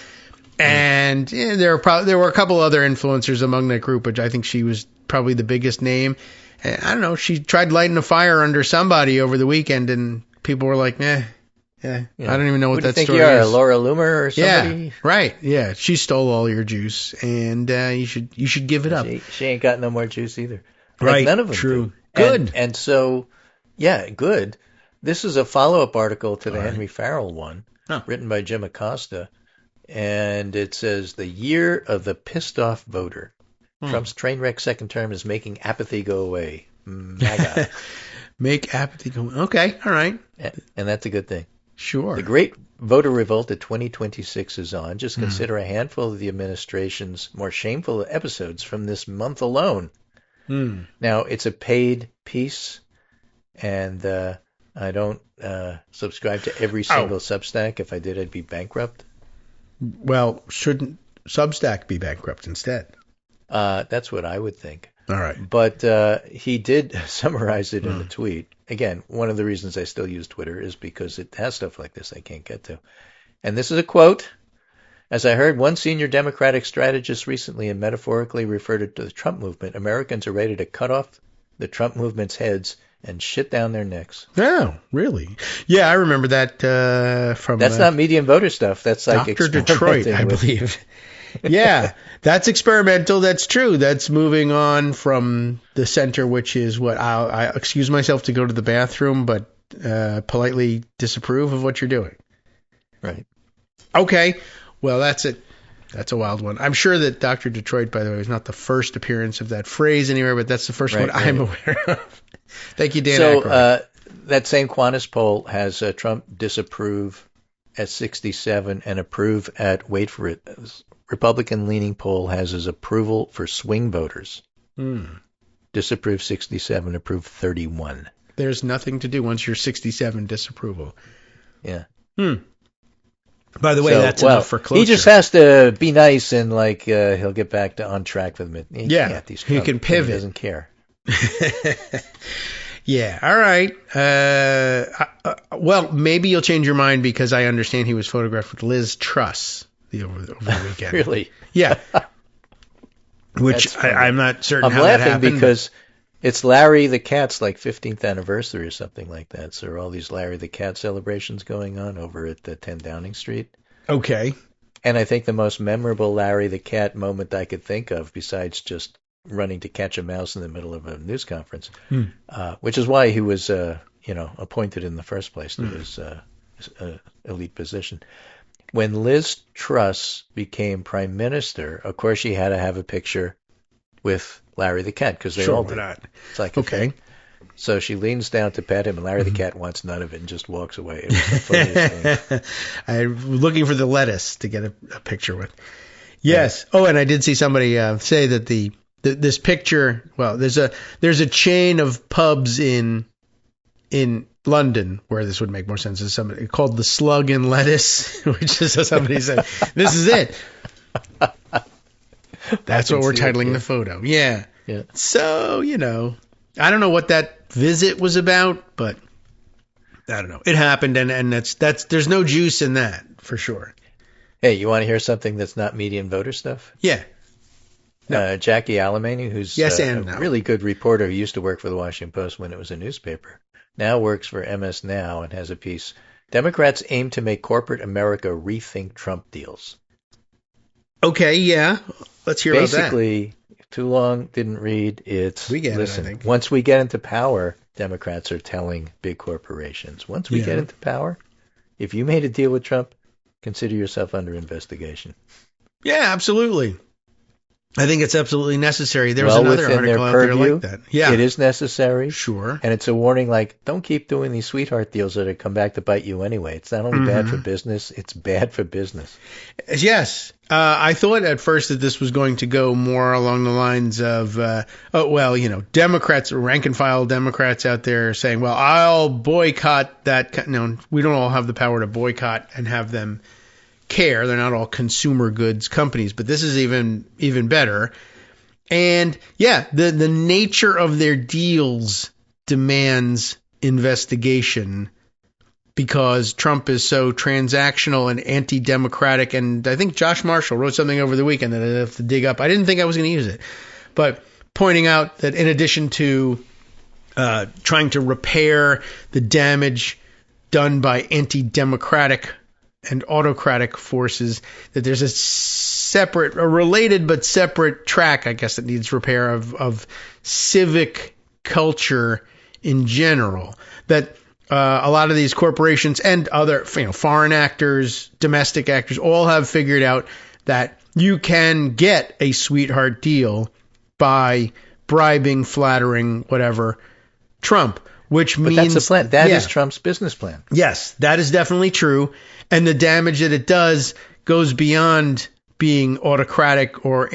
And there were a couple other influencers among that group, which I think she was probably the biggest name. And I don't know. She tried lighting a fire under somebody over the weekend, and people were like, I don't even know what that story is. Laura Loomer or somebody? Yeah, right. Yeah, she stole all your juice, and you should give it up. She ain't got no more juice either. Right. None of them. True. Do. Good. And so, good. This is a follow-up article to the Henry Farrell one, written by Jim Acosta, and it says the year of the pissed off voter. Trump's train wreck second term is making apathy go away. MAGA. Make apathy go. Okay. All right. And that's a good thing. Sure. The great voter revolt of 2026 is on. Just consider a handful of the administration's more shameful episodes from this month alone. Now, it's a paid piece, and I don't subscribe to every single Substack. If I did, I'd be bankrupt. Well, shouldn't Substack be bankrupt instead? That's what I would think. All right. But he did summarize it in a tweet. Again, one of the reasons I still use Twitter is because it has stuff like this I can't get to. And this is a quote. As I heard one senior Democratic strategist recently and metaphorically referred it to the Trump movement, Americans are ready to cut off the Trump movement's heads and shit down their necks. Oh, really? Yeah, I remember that from... That's not median voter stuff. That's like Dr. Detroit, I believe. Yeah, that's experimental. That's true. That's moving on from the center, which is what I excuse myself to go to the bathroom, but politely disapprove of what you're doing. Right. Okay. Well, that's it. That's a wild one. I'm sure that Dr. Detroit, by the way, is not the first appearance of that phrase anywhere, but that's the first one I'm aware of. Thank you, Dan. So that same Qantas poll has Trump disapprove at 67 and approve at, wait for it, Republican-leaning poll has his approval for swing voters. Disapprove 67, approve 31. There's nothing to do once you're 67 disapproval. Yeah. By the way, that's enough for cloture. He just has to be nice and he'll get back on track with them. He can pivot. He doesn't care. Yeah. All right. Well, maybe you'll change your mind because I understand he was photographed with Liz Truss over the weekend. Really? Yeah. Which I'm not certain how that happened. I'm laughing because it's Larry the Cat's 15th anniversary or something like that. So there are all these Larry the Cat celebrations going on over at 10 Downing Street. Okay. And I think the most memorable Larry the Cat moment I could think of, besides just running to catch a mouse in the middle of a news conference, which is why he was, appointed in the first place to his elite position. When Liz Truss became prime minister, of course, she had to have a picture with Larry the Cat because they all did. It's like okay. So she leans down to pet him, and Larry the Cat wants none of it and just walks away. It was the funniest thing. I'm looking for the lettuce to get a picture with. Yes. Yeah. Oh, and I did see somebody say that this picture. Well, there's a chain of pubs in London where this would make more sense. Is somebody called the Slug and Lettuce, which is somebody said this is it. That's what we're titling the photo. Yeah. So, I don't know what that visit was about, but I don't know. It happened, and that's there's no juice in that for sure. Hey, you want to hear something that's not median voter stuff? Yeah. No. Jackie Alemany, who's a really good reporter who used to work for the Washington Post when it was a newspaper, now works for MS Now and has a piece. Democrats aim to make corporate America rethink Trump deals. Okay, yeah. Let's hear about that. Basically, too long, didn't read. We get it, I think. Once we get into power, Democrats are telling big corporations, once we get into power, if you made a deal with Trump, consider yourself under investigation. Yeah, absolutely. I think it's absolutely necessary. There was another article out there like that. Yeah. It is necessary. Sure. And it's a warning don't keep doing these sweetheart deals that come back to bite you anyway. It's not only bad for business, it's bad for business. Yes. I thought at first that this was going to go more along the lines of, Democrats, rank and file Democrats out there saying, well, I'll boycott that. No, we don't all have the power to boycott and have them care. They're not all consumer goods companies, but this is even better. And the nature of their deals demands investigation because Trump is so transactional and anti-democratic. And I think Josh Marshall wrote something over the weekend that I have to dig up. I didn't think I was going to use it, but pointing out that in addition to trying to repair the damage done by anti-democratic and autocratic forces, that there's a related but separate track, I guess, that needs repair of civic culture in general. That a lot of these corporations and other foreign actors, domestic actors, all have figured out that you can get a sweetheart deal by bribing, flattering, whatever, Trump. Which means that's the plan. That is Trump's business plan. Yes, that is definitely true. And the damage that it does goes beyond being autocratic or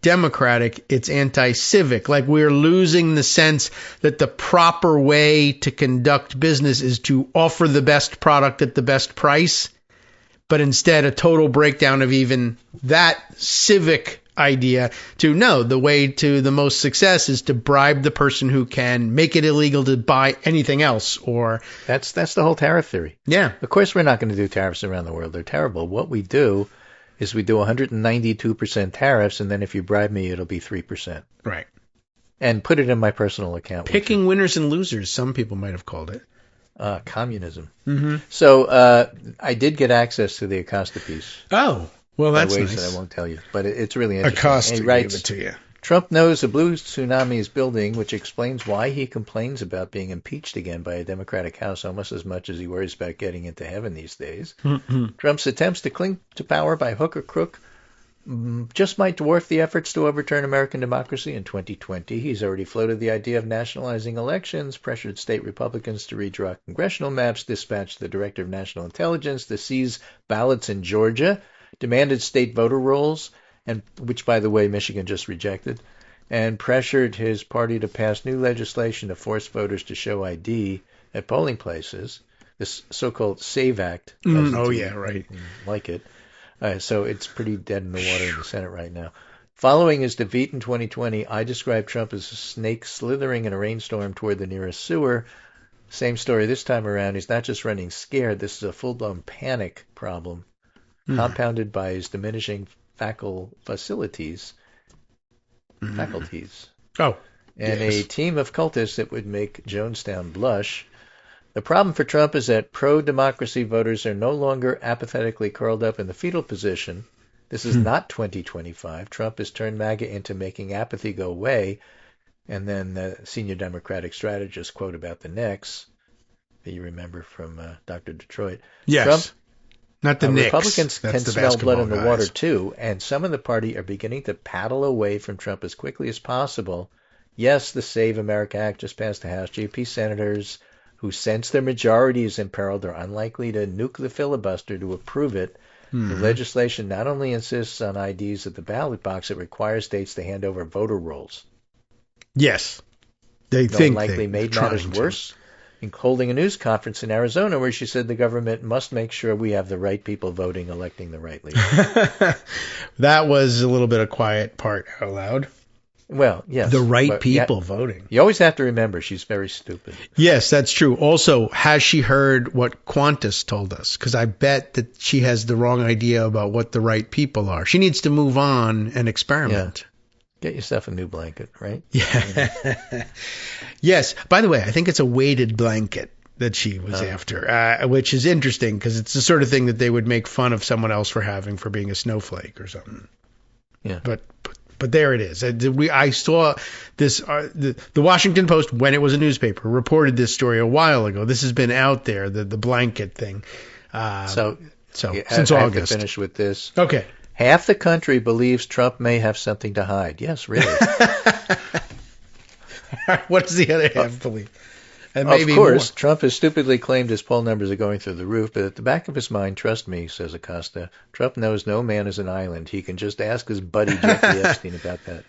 anti-democratic, it's anti-civic. Like we're losing the sense that the proper way to conduct business is to offer the best product at the best price, but instead a total breakdown of even that civic idea to no, the way to the most success is to bribe the person who can make it illegal to buy anything else. Or that's the whole tariff theory. Yeah. Of course, we're not going to do tariffs around the world. They're terrible. What we do is we do 192% tariffs, and then if you bribe me, it'll be 3%. Right. And put it in my personal account. Picking winners and losers, some people might have called it. Communism. Mm-hmm. So I did get access to the Acosta piece. Oh. Well, that's ways nice. that I won't tell you, but it's really interesting. Acosta he writes, gave it to you. Trump knows a blue tsunami is building, which explains why he complains about being impeached again by a Democratic House almost as much as he worries about getting into heaven these days. Mm-hmm. Trump's attempts to cling to power by hook or crook just might dwarf the efforts to overturn American democracy. In 2020, he's already floated the idea of nationalizing elections, pressured state Republicans to redraw congressional maps, dispatched the Director of National Intelligence to seize ballots in Georgia, demanded state voter rolls, and which, by the way, Michigan just rejected, and pressured his party to pass new legislation to force voters to show ID at polling places, this so-called SAVE Act. Oh, yeah, right. Like it. So it's pretty dead in the water in the Senate right now. Following his defeat in 2020, I described Trump as a snake slithering in a rainstorm toward the nearest sewer. Same story this time around. He's not just running scared. This is a full-blown panic problem. Compounded by his diminishing faculties. Oh, and yes. a team of cultists that would make Jonestown blush. The problem for Trump is that pro-democracy voters are no longer apathetically curled up in the fetal position. This is not 2025. Trump has turned MAGA into making apathy go away. And then the senior Democratic strategist quote about the Knicks that you remember from Dr. Detroit. Yes. Trump, not the Knicks. Republicans That's can the smell blood in the guys. water too, and some in the party are beginning to paddle away from Trump as quickly as possible. Yes, the Save America Act just passed the House. GOP senators who sense their majority is imperiled are unlikely to nuke the filibuster to approve it. The legislation not only insists on IDs at the ballot box, it requires states to hand over voter rolls. Yes. They think likely made matters worse. Holding a news conference in Arizona where she said the government must make sure we have the right people voting, electing the right leader. That was a little bit of quiet part out loud. Well, yes. The right people voting. You always have to remember she's very stupid. Yes, that's true. Also, has she heard what Qantas told us? Because I bet that she has the wrong idea about what the right people are. She needs to move on and experiment. Yeah. Get yourself a new blanket, right? Yeah. Yes. By the way, I think it's a weighted blanket that she was after, which is interesting because it's the sort of thing that they would make fun of someone else for having for being a snowflake or something. Yeah. But there it is. I saw this. The Washington Post, when it was a newspaper, reported this story a while ago. This has been out there, the blanket thing. So since August. I have to finish with this. Okay. Half the country believes Trump may have something to hide. Yes, really. What does the other half believe? And of maybe course, more. Trump has stupidly claimed his poll numbers are going through the roof, but at the back of his mind, trust me, says Acosta, Trump knows no man is an island. He can just ask his buddy Jeffrey Epstein about that.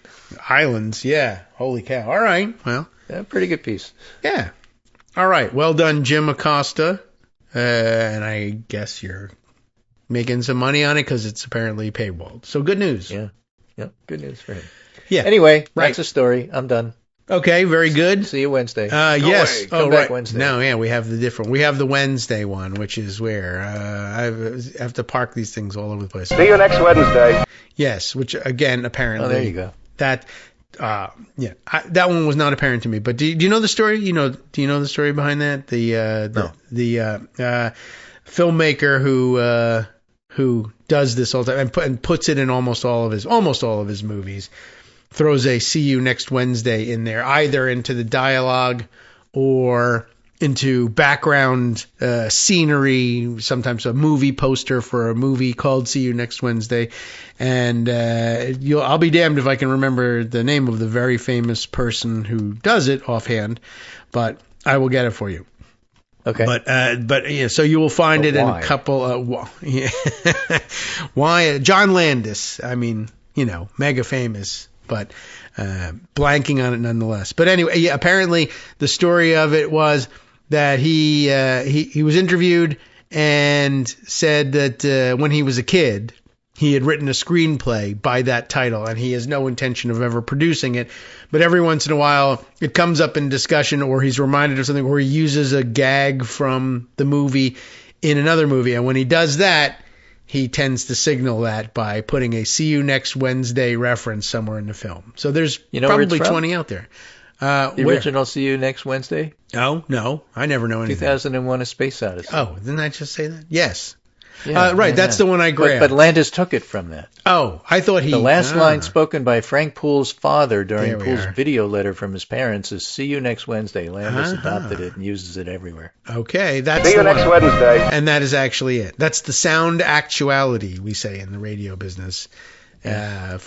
Islands, yeah. Holy cow. All right. Well, pretty good piece. Yeah. All right. Well done, Jim Acosta. And I guess you're making some money on it because it's apparently paywalled. So good news. Yeah. Good news for him. Yeah. Anyway, that's a story. I'm done. Okay, very good. See you Wednesday. Yes. Come back Wednesday. No, yeah, we have the Wednesday one, which is where I have to park these things all over the place. See you next Wednesday. Yes, which again, apparently. Oh, there you go. That one was not apparent to me. But do you know the story? Do you know the story behind that? The filmmaker who does this all the time and puts it in almost all of his movies, throws a "See you next Wednesday" in there, either into the dialogue or into background scenery, sometimes a movie poster for a movie called "See You Next Wednesday." And I'll be damned if I can remember the name of the very famous person who does it offhand, but I will get it for you. Okay. But yeah, so you will find it in a couple. Why John Landis? I mean, mega famous, but blanking on it nonetheless. But anyway, yeah, apparently the story of it was that he was interviewed and said that when he was a kid, he had written a screenplay by that title, and he has no intention of ever producing it. But every once in a while, it comes up in discussion, or he's reminded of something, or he uses a gag from the movie in another movie. And when he does that, he tends to signal that by putting a "See you next Wednesday" reference somewhere in the film. So there's probably 20 out there. The original "See you next Wednesday"? Oh, no. I never know anything. 2001: A Space Odyssey. Oh, didn't I just say that? Yes. Yeah, right, that's the one I grabbed. But Landis took it from that. Oh, I thought The last line spoken by Frank Poole's father during Poole's video letter from his parents is "See you next Wednesday." Landis adopted it and uses it everywhere. Okay, that's See you next Wednesday. And that is actually it. That's the sound actuality, we say in the radio business. All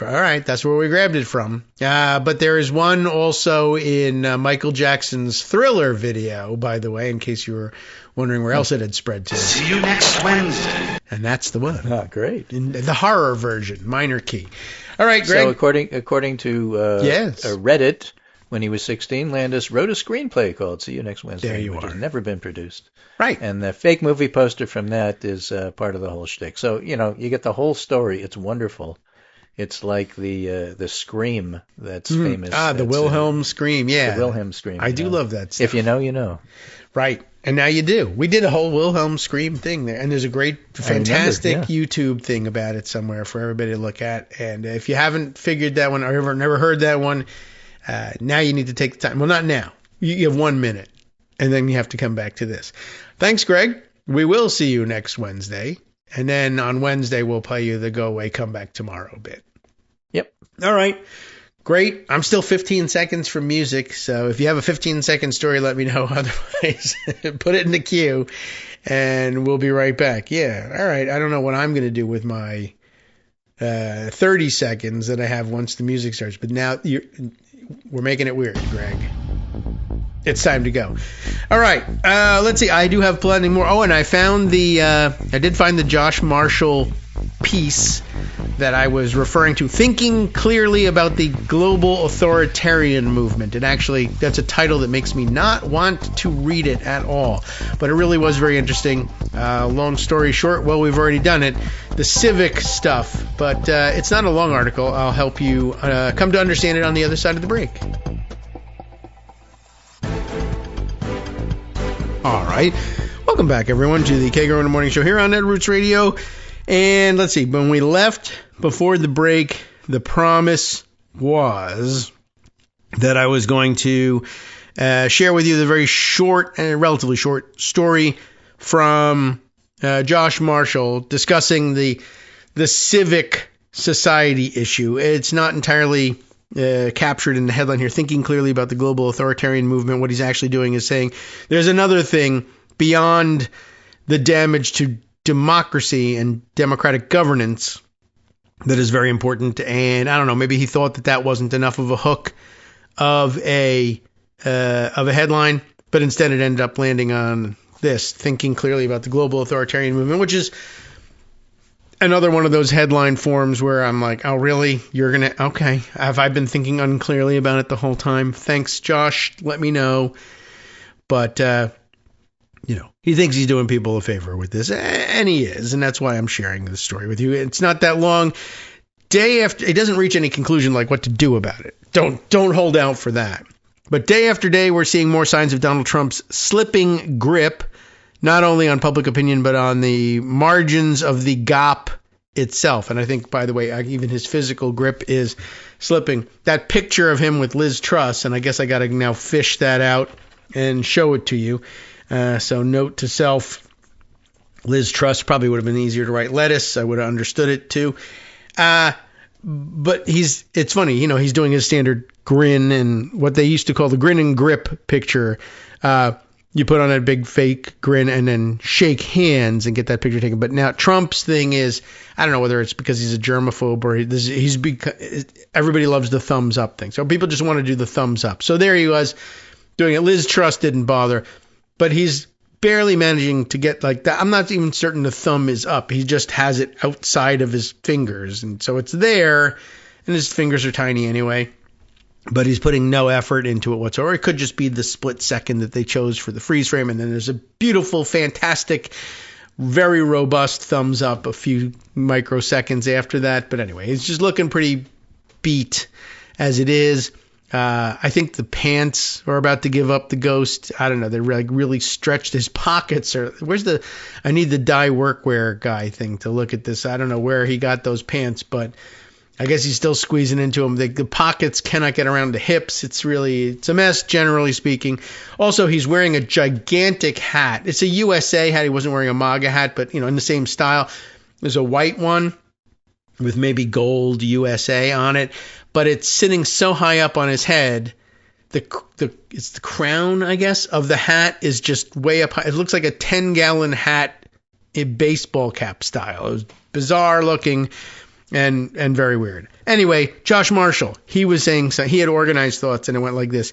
right, that's where we grabbed it from. But there is one also in Michael Jackson's Thriller video, by the way, in case you were wondering where else it had spread to. See you next Wednesday. And that's the one. Oh, great. In the horror version, minor key. All right, Greg. So according to Reddit, when he was 16, Landis wrote a screenplay called "See You Next Wednesday," which has never been produced. Right. And the fake movie poster from that is part of the whole shtick. So, you get the whole story. It's wonderful. It's like the Scream that's famous. The Wilhelm Scream, yeah. The Wilhelm Scream. I do love that stuff. If you know, you know. Right. And now you do. We did a whole Wilhelm Scream thing there. And there's a great, fantastic YouTube thing about it somewhere for everybody to look at. And if you haven't figured that one or never heard that one, now you need to take the time. Well, not now. You have 1 minute. And then you have to come back to this. Thanks, Greg. We will see you next Wednesday. And then on Wednesday, we'll play you the Go Away, Come Back Tomorrow bit. Yep. All right. Great. I'm still 15 seconds from music, so if you have a 15-second story, let me know. Otherwise, put it in the queue, and we'll be right back. Yeah. All right. I don't know what I'm going to do with my 30 seconds that I have once the music starts, but now we're making it weird, Greg. It's time to go. All right. Let's see. I do have plenty more. Oh, and I found I did find the Josh Marshall piece that I was referring to, Thinking Clearly About the Global Authoritarian Movement. And actually, that's a title that makes me not want to read it at all. But it really was very interesting. Long story short, well, we've already done it. The civic stuff. But it's not a long article. I'll help you come to understand it on the other side of the break. All right. Welcome back, everyone, to the Kagro in the Morning Show here on Net Roots Radio. And let's see, when we left before the break, the promise was that I was going to share with you the very short and relatively short story from Josh Marshall discussing the civic society issue. It's not entirely captured in the headline here, Thinking Clearly About the Global Authoritarian Movement. What he's actually doing is saying there's another thing beyond the damage to democracy and democratic governance that is very important. And I don't know, maybe he thought that wasn't enough of a hook of a headline, but instead it ended up landing on this, Thinking Clearly About the Global Authoritarian Movement, which is another one of those headline forms where I'm like, oh, really? You're going to, okay. Have I been thinking unclearly about it the whole time? Thanks, Josh. Let me know. But, he thinks he's doing people a favor with this, and he is, and that's why I'm sharing this story with you. It's not that long. Day after, it doesn't reach any conclusion like what to do about it. Don't hold out for that. But day after day, we're seeing more signs of Donald Trump's slipping grip, not only on public opinion, but on the margins of the GOP itself. And I think, by the way, even his physical grip is slipping. That picture of him with Liz Truss, and I guess I got to now fish that out and show it to you. So note to self, Liz Truss probably would have been easier to write lettuce. I would have understood it too. But it's funny, he's doing his standard grin and what they used to call the grin and grip picture. You put on a big fake grin and then shake hands and get that picture taken. But now Trump's thing is, I don't know whether it's because he's a germaphobe or everybody loves the thumbs up thing. So people just want to do the thumbs up. So there he was doing it. Liz Truss didn't bother. But he's barely managing to get like that. I'm not even certain the thumb is up. He just has it outside of his fingers. And so it's there, and his fingers are tiny anyway. But he's putting no effort into it whatsoever. It could just be the split second that they chose for the freeze frame. And then there's a beautiful, fantastic, very robust thumbs up a few microseconds after that. But anyway, it's just looking pretty beat as it is. I think the pants are about to give up the ghost. I don't know. They're like really stretched. His pockets are. I need the dye workwear guy thing to look at this. I don't know where he got those pants, but I guess he's still squeezing into them. The pockets cannot get around the hips. It's a mess, generally speaking. Also, he's wearing a gigantic hat. It's a USA hat. He wasn't wearing a MAGA hat, but, in the same style. There's a white one with maybe gold USA on it, but it's sitting so high up on his head. It's the crown, I guess, of the hat is just way up high. It looks like a 10-gallon hat in baseball cap style. It was bizarre looking. And very weird. Anyway, Josh Marshall, he was saying he had organized thoughts, and it went like this.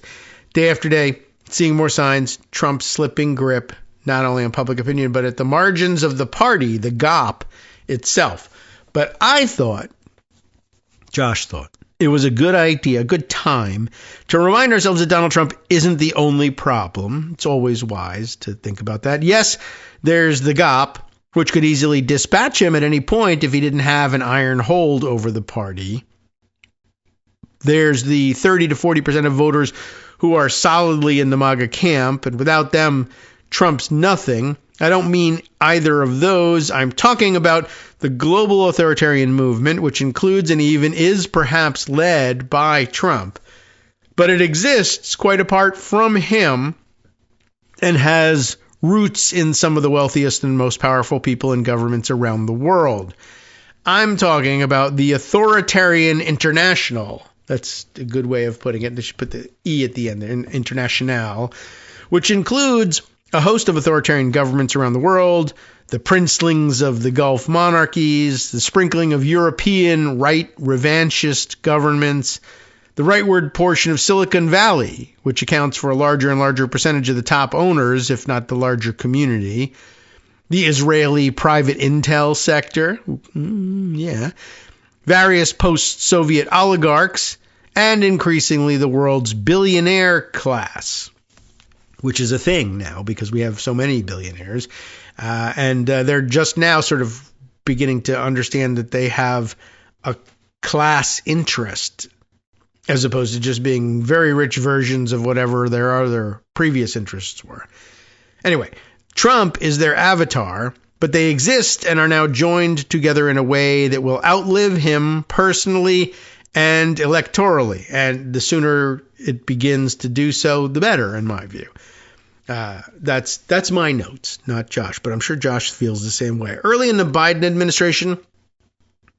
Day after day, seeing more signs, Trump's slipping grip, not only on public opinion, but at the margins of the party, the GOP itself. But Josh thought, it was a good idea, a good time to remind ourselves that Donald Trump isn't the only problem. It's always wise to think about that. Yes, there's the GOP, which could easily dispatch him at any point if he didn't have an iron hold over the party. There's the 30 to 40% of voters who are solidly in the MAGA camp, and without them, Trump's nothing. I don't mean either of those. I'm talking about the global authoritarian movement, which includes and even is perhaps led by Trump. But it exists quite apart from him and has roots in some of the wealthiest and most powerful people in governments around the world. I'm talking about the Authoritarian International. That's a good way of putting it. They should put the E at the end, International, which includes a host of authoritarian governments around the world, the princelings of the Gulf monarchies, the sprinkling of European right revanchist governments, the rightward portion of Silicon Valley, which accounts for a larger and larger percentage of the top owners, if not the larger community, the Israeli private intel sector, various post-Soviet oligarchs, and increasingly the world's billionaire class, which is a thing now because we have so many billionaires. And they're just now sort of beginning to understand that they have a class interest as opposed to just being very rich versions of whatever their other previous interests were. Anyway, Trump is their avatar, but they exist and are now joined together in a way that will outlive him personally and electorally. And the sooner it begins to do so, the better, in my view. That's my notes, not Josh, but I'm sure Josh feels the same way. Early in the Biden administration,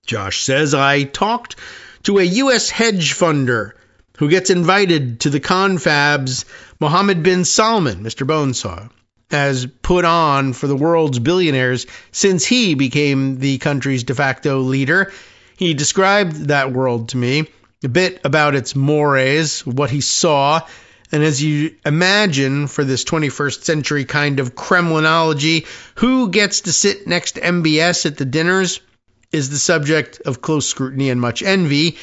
Josh says, I talked to a U.S. hedge funder who gets invited to the confabs Mohammed bin Salman, Mr. Bonesaw, has put on for the world's billionaires since he became the country's de facto leader. He described that world to me, a bit about its mores, what he saw, and as you imagine for this 21st century kind of Kremlinology, who gets to sit next to MBS at the dinners is the subject of close scrutiny and much envy.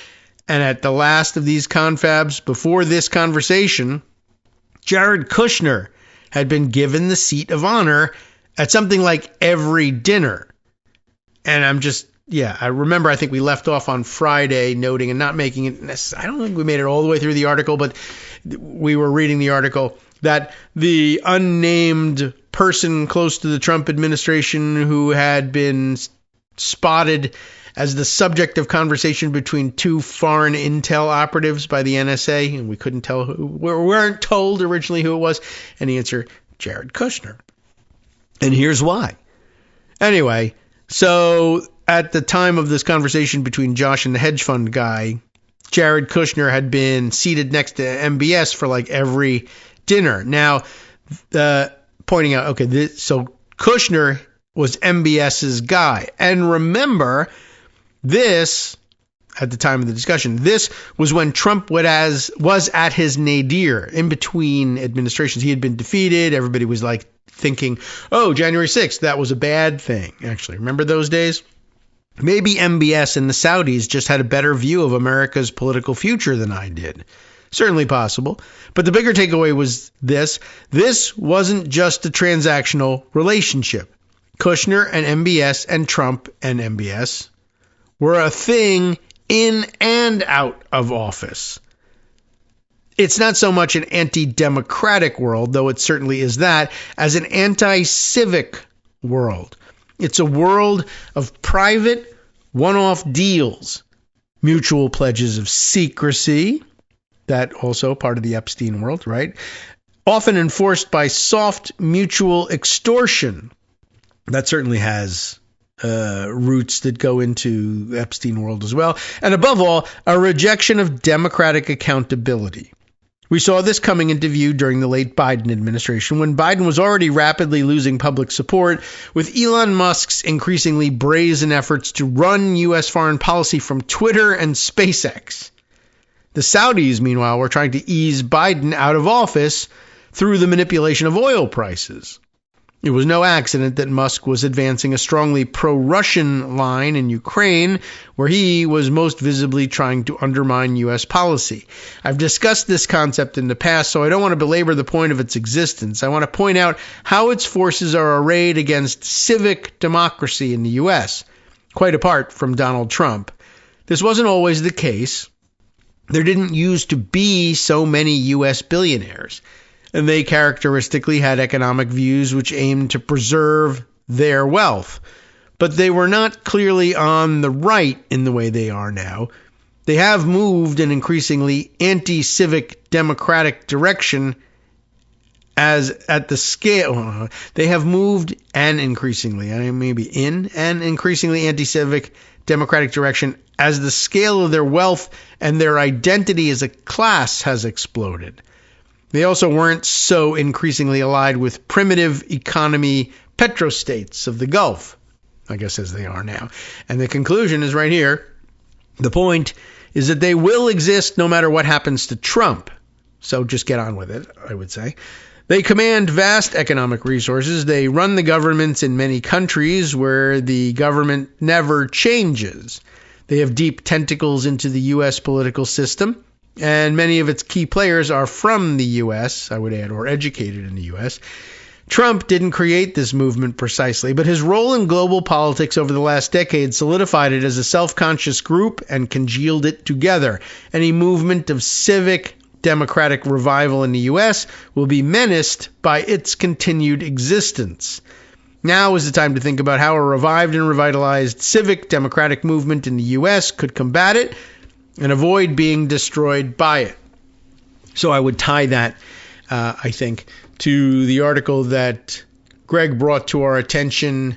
And at the last of these confabs, before this conversation, Jared Kushner had been given the seat of honor at something like every dinner. And I remember I think we left off on Friday noting and not making it, I don't think we made it all the way through the article, but we were reading the article that the unnamed person close to the Trump administration who had been spotted as the subject of conversation between two foreign intel operatives by the NSA, and we couldn't tell who, we weren't told originally who it was, and the answer, Jared Kushner. And here's why. Anyway, so at the time of this conversation between Josh and the hedge fund guy, Jared Kushner had been seated next to MBS for like every dinner. Now, pointing out, so Kushner was MBS's guy. And remember, this at the time of the discussion. This was when Trump was at his nadir, in between administrations. He had been defeated. Everybody was like thinking, oh, January 6th, that was a bad thing. Actually, remember those days? Maybe MBS and the Saudis just had a better view of America's political future than I did. Certainly possible. But the bigger takeaway was this. This wasn't just a transactional relationship. Kushner and MBS and Trump and MBS were a thing in and out of office. It's not so much an anti-democratic world, though it certainly is that, as an anti-civic world. It's a world of private, one-off deals, mutual pledges of secrecy, that also part of the Epstein world, right? Often enforced by soft mutual extortion. That certainly has roots that go into the Epstein world as well. And above all, a rejection of democratic accountability. We saw this coming into view during the late Biden administration, when Biden was already rapidly losing public support, with Elon Musk's increasingly brazen efforts to run U.S. foreign policy from Twitter and SpaceX. The Saudis, meanwhile, were trying to ease Biden out of office through the manipulation of oil prices. It was no accident that Musk was advancing a strongly pro-Russian line in Ukraine, where he was most visibly trying to undermine U.S. policy. I've discussed this concept in the past, so I don't want to belabor the point of its existence. I want to point out how its forces are arrayed against civic democracy in the U.S., quite apart from Donald Trump. This wasn't always the case. There didn't used to be so many U.S. billionaires, and they characteristically had economic views which aimed to preserve their wealth. But they were not clearly on the right in the way they are now. They have moved an increasingly anti-civic democratic direction as at the scale. They have moved an increasingly anti-civic democratic direction as the scale of their wealth and their identity as a class has exploded. They also weren't so increasingly allied with primitive economy petrostates of the Gulf, I guess, as they are now. And the conclusion is right here. The point is that they will exist no matter what happens to Trump. So just get on with it, I would say. They command vast economic resources. They run the governments in many countries where the government never changes. They have deep tentacles into the U.S. political system. And many of its key players are from the U.S., I would add, or educated in the U.S. Trump didn't create this movement precisely, but his role in global politics over the last decade solidified it as a self-conscious group and congealed it together. Any movement of civic democratic revival in the U.S. will be menaced by its continued existence. Now is the time to think about how a revived and revitalized civic democratic movement in the U.S. could combat it and avoid being destroyed by it. So I would tie that, I think, to the article that Greg brought to our attention.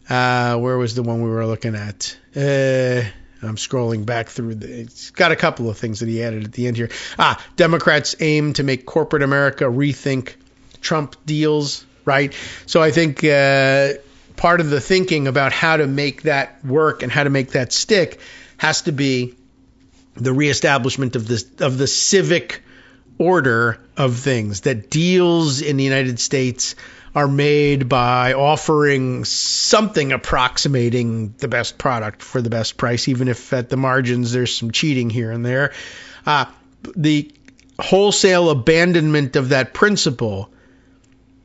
Where was the one we were looking at? I'm scrolling back through. It's got a couple of things that he added at the end here. Democrats aim to make corporate America rethink Trump deals, right? So I think part of the thinking about how to make that work and how to make that stick has to be the reestablishment of the civic order of things, that deals in the United States are made by offering something approximating the best product for the best price, even if at the margins there's some cheating here and there. The wholesale abandonment of that principle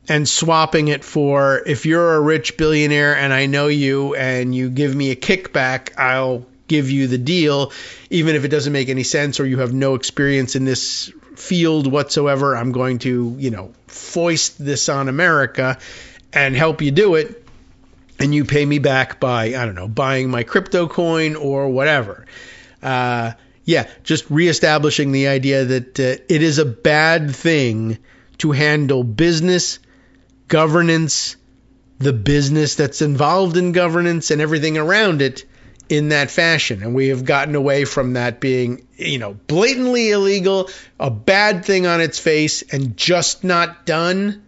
and swapping it for, if you're a rich billionaire and I know you and you give me a kickback, I'll give you the deal, even if it doesn't make any sense or you have no experience in this field whatsoever. I'm going to, foist this on America and help you do it. And you pay me back by, buying my crypto coin or whatever. Just reestablishing the idea that it is a bad thing to handle business, governance, the business that's involved in governance and everything around it in that fashion. And we have gotten away from that being, blatantly illegal, a bad thing on its face, and just not done.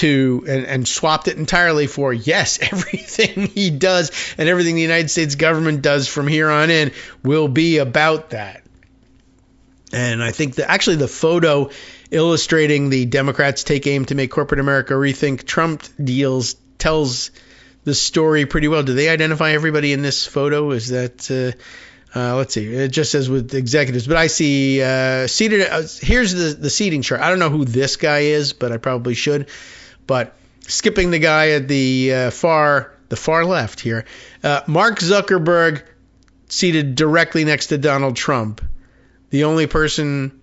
and swapped it entirely for, yes, everything he does and everything the United States government does from here on in will be about that. And I think that actually the photo illustrating the Democrats take aim to make corporate America rethink Trump deals tells the story pretty well. Do they identify everybody in this photo? Is that, let's see, it just says with executives, but I see seated, here's the seating chart. I don't know who this guy is, but I probably should. But skipping the guy at the far left here, Mark Zuckerberg seated directly next to Donald Trump. The only person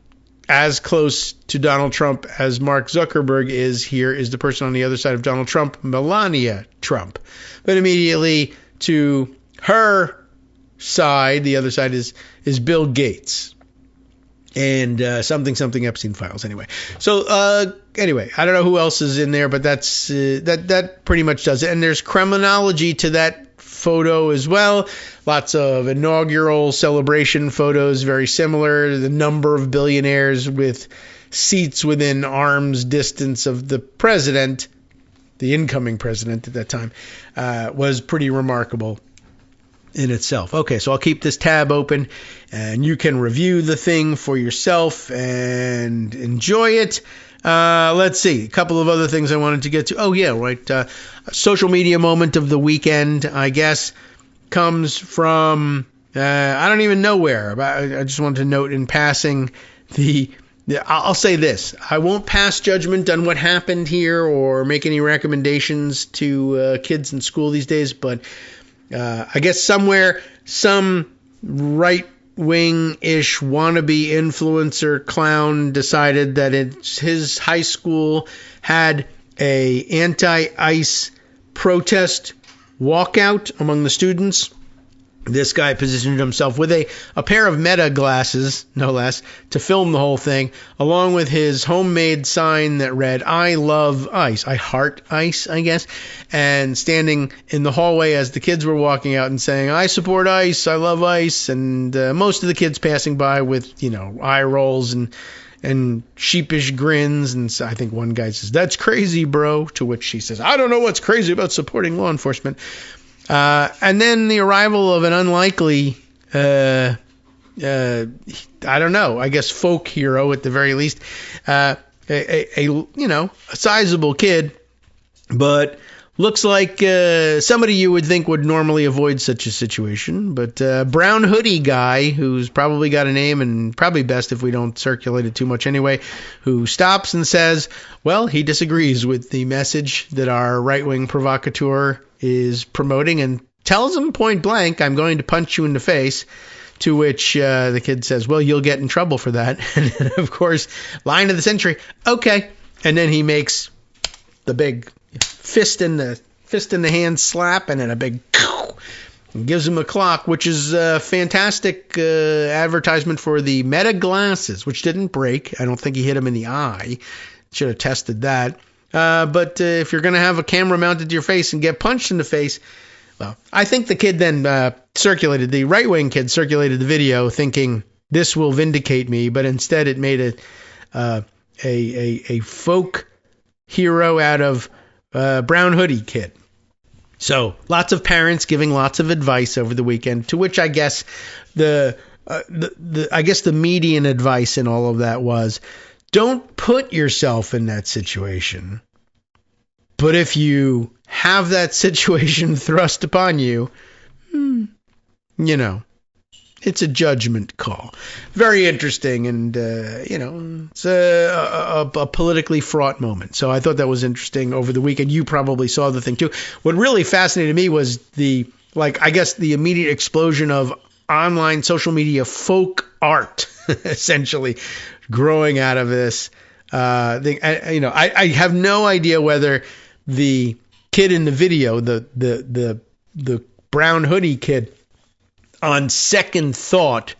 as close to Donald Trump as Mark Zuckerberg is here is the person on the other side of Donald Trump, Melania Trump. But immediately to her side, the other side is Bill Gates and something Epstein files. Anyway, so anyway, I don't know who else is in there, but that's that pretty much does it. And there's criminology to that photo as well. Lots of inaugural celebration photos, very similar. The number of billionaires with seats within arm's distance of the president, the incoming president at that time, was pretty remarkable in itself. Okay, so I'll keep this tab open and you can review the thing for yourself and enjoy it. Let's see, a couple of other things I wanted to get to. Oh yeah, right. Social media moment of the weekend, I guess, comes from I don't even know where. I just wanted to note in passing I'll say this. I won't pass judgment on what happened here or make any recommendations to kids in school these days, but I guess somewhere some right-wing-ish wannabe influencer clown decided that his high school had a anti-ICE protest walkout among the students. This guy positioned himself with a pair of Meta glasses, no less, to film the whole thing, along with his homemade sign that read, "I love ICE," I heart ICE, I guess, and standing in the hallway as the kids were walking out and saying, "I support ICE, I love ICE," and most of the kids passing by with, eye rolls and sheepish grins, and I think one guy says, "That's crazy, bro," to which she says, "I don't know what's crazy about supporting law enforcement." And then the arrival of an unlikely, I don't know, I guess folk hero at the very least, a sizable kid, but looks like somebody you would think would normally avoid such a situation. But brown hoodie guy, who's probably got a name and probably best if we don't circulate it too much anyway, who stops and says, well, he disagrees with the message that our right-wing provocateur is promoting and tells him point blank, "I'm going to punch you in the face," to which the kid says, "Well, you'll get in trouble for that." And then, of course, line of the century, "Okay." And then he makes the big fist in the hand slap and then a big gives him a clock, which is a fantastic advertisement for the Meta glasses, which didn't break. I don't think he hit him in the eye. Should have tested that. But if you're going to have a camera mounted to your face and get punched in the face, well, I think the kid then the right-wing kid circulated the video thinking this will vindicate me, but instead it made a folk hero out of brown hoodie kid. So lots of parents giving lots of advice over the weekend, to which I guess the median advice in all of that was, don't put yourself in that situation. But if you have that situation thrust upon you, it's a judgment call. Very interesting, and it's a politically fraught moment. So I thought that was interesting over the weekend. You probably saw the thing too. What really fascinated me was the immediate explosion of online social media folk art, essentially, growing out of this thing. I have no idea whether the kid in the video, the brown hoodie kid, on second thought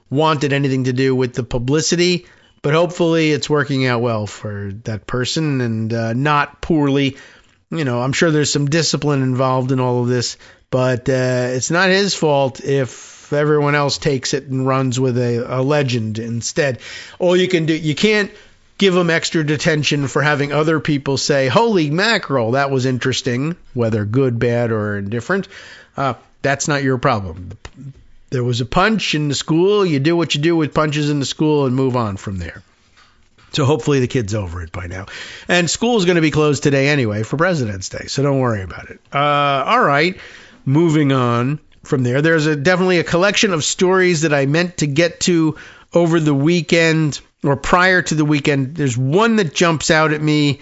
wanted anything to do with the publicity, but hopefully it's working out well for that person and not poorly. I'm sure there's some discipline involved in all of this, but it's not his fault if everyone else takes it and runs with a legend instead. All you can do, you can't give them extra detention for having other people say, holy mackerel, that was interesting, whether good, bad, or indifferent. That's not your problem. There was a punch in the school. You do what you do with punches in the school and move on from there. So hopefully the kid's over it by now. And school's going to be closed today anyway for President's Day, so don't worry about it. All right, moving on from there. There's definitely a collection of stories that I meant to get to over the weekend or prior to the weekend. There's one that jumps out at me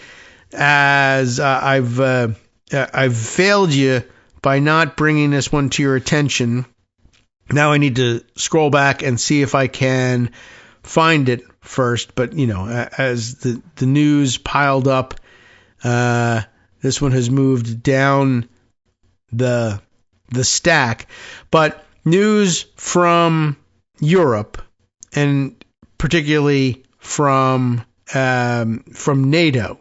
as I've failed you by not bringing this one to your attention. Now I need to scroll back and see if I can find it first. But, as the news piled up, this one has moved down the stack. But news from Europe, and particularly from NATO.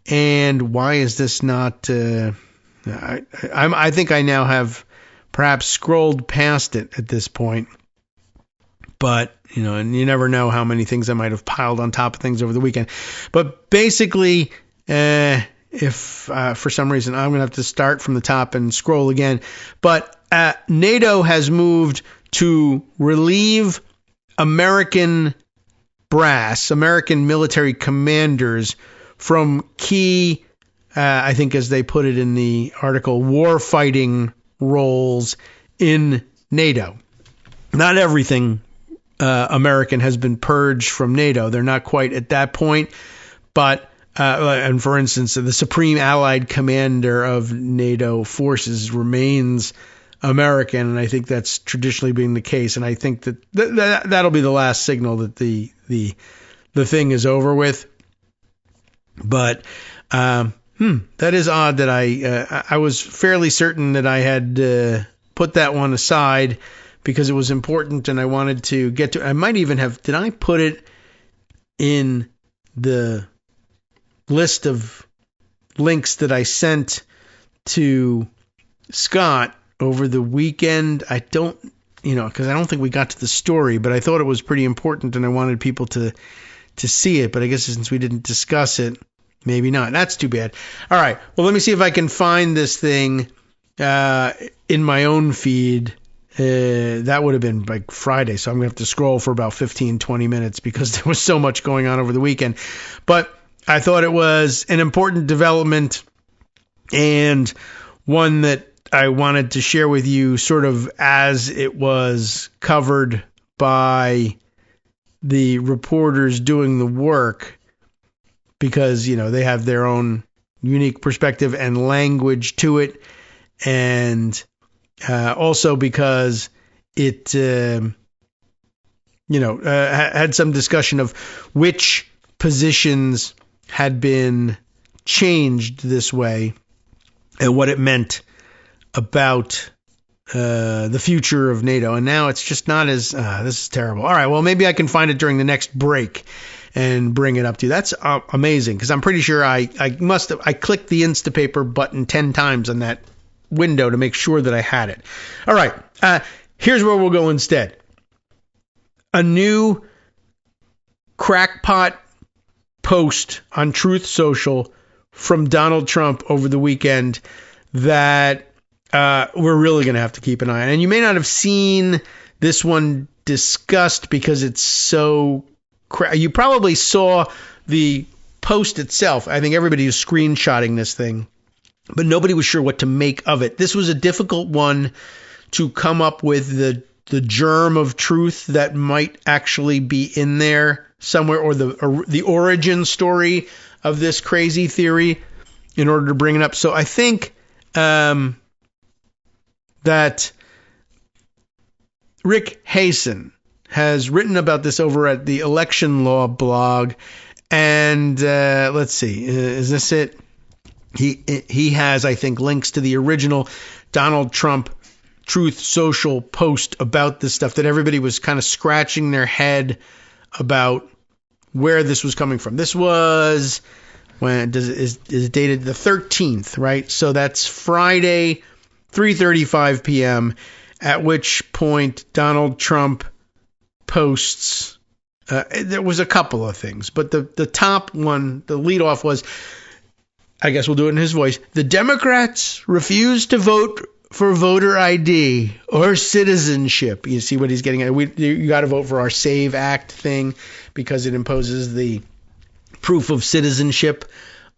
And why is this not... I think I now have perhaps scrolled past it at this point. But, and you never know how many things I might have piled on top of things over the weekend. But basically, if for some reason I'm going to have to start from the top and scroll again. But NATO has moved to relieve American brass, American military commanders from key, I think as they put it in the article, war-fighting roles in NATO. Not everything American has been purged from NATO. They're not quite at that point. But, and for instance, the Supreme Allied Commander of NATO forces remains American, and I think that's traditionally been the case. And I think that'll be the last signal that the thing is over with. But that is odd that I was fairly certain that I had put that one aside because it was important and I wanted to get to. I might even have. Did I put it in the list of links that I sent to Scott over the weekend? I don't, because I don't think we got to the story, but I thought it was pretty important and I wanted people to see it. But I guess since we didn't discuss it, maybe not. That's too bad. All right. Well, let me see if I can find this thing in my own feed. That would have been like Friday, so I'm going to have to scroll for about 15, 20 minutes because there was so much going on over the weekend. But I thought it was an important development and one that I wanted to share with you sort of as it was covered by the reporters doing the work because, they have their own unique perspective and language to it. And also because it, had some discussion of which positions had been changed this way and what it meant about the future of NATO. And now it's just not as, this is terrible. All right, well, maybe I can find it during the next break and bring it up to you. That's amazing because I'm pretty sure I clicked the Instapaper button 10 times on that window to make sure that I had it. All right, here's where we'll go instead. A new crackpot post on Truth Social from Donald Trump over the weekend that we're really going to have to keep an eye on. And you may not have seen this one discussed because it's so you probably saw the post itself. I think everybody was screenshotting this thing, but nobody was sure what to make of it. This was a difficult one to come up with the germ of truth that might actually be in there somewhere, or the origin story of this crazy theory in order to bring it up. So I think that Rick Hasen has written about this over at the Election Law blog. And let's see, is this it? He has, I think, links to the original Donald Trump Truth Social post about this stuff that everybody was kind of scratching their head about where this was coming from. This was is dated the 13th, right? So that's Friday, 3:35 p.m., at which point Donald Trump posts There was a couple of things, but the top one, the leadoff was, I guess we'll do it in his voice, the Democrats refuse to vote for voter ID or citizenship. You see what he's getting at? You got to vote for our SAVE Act thing because it imposes the proof of citizenship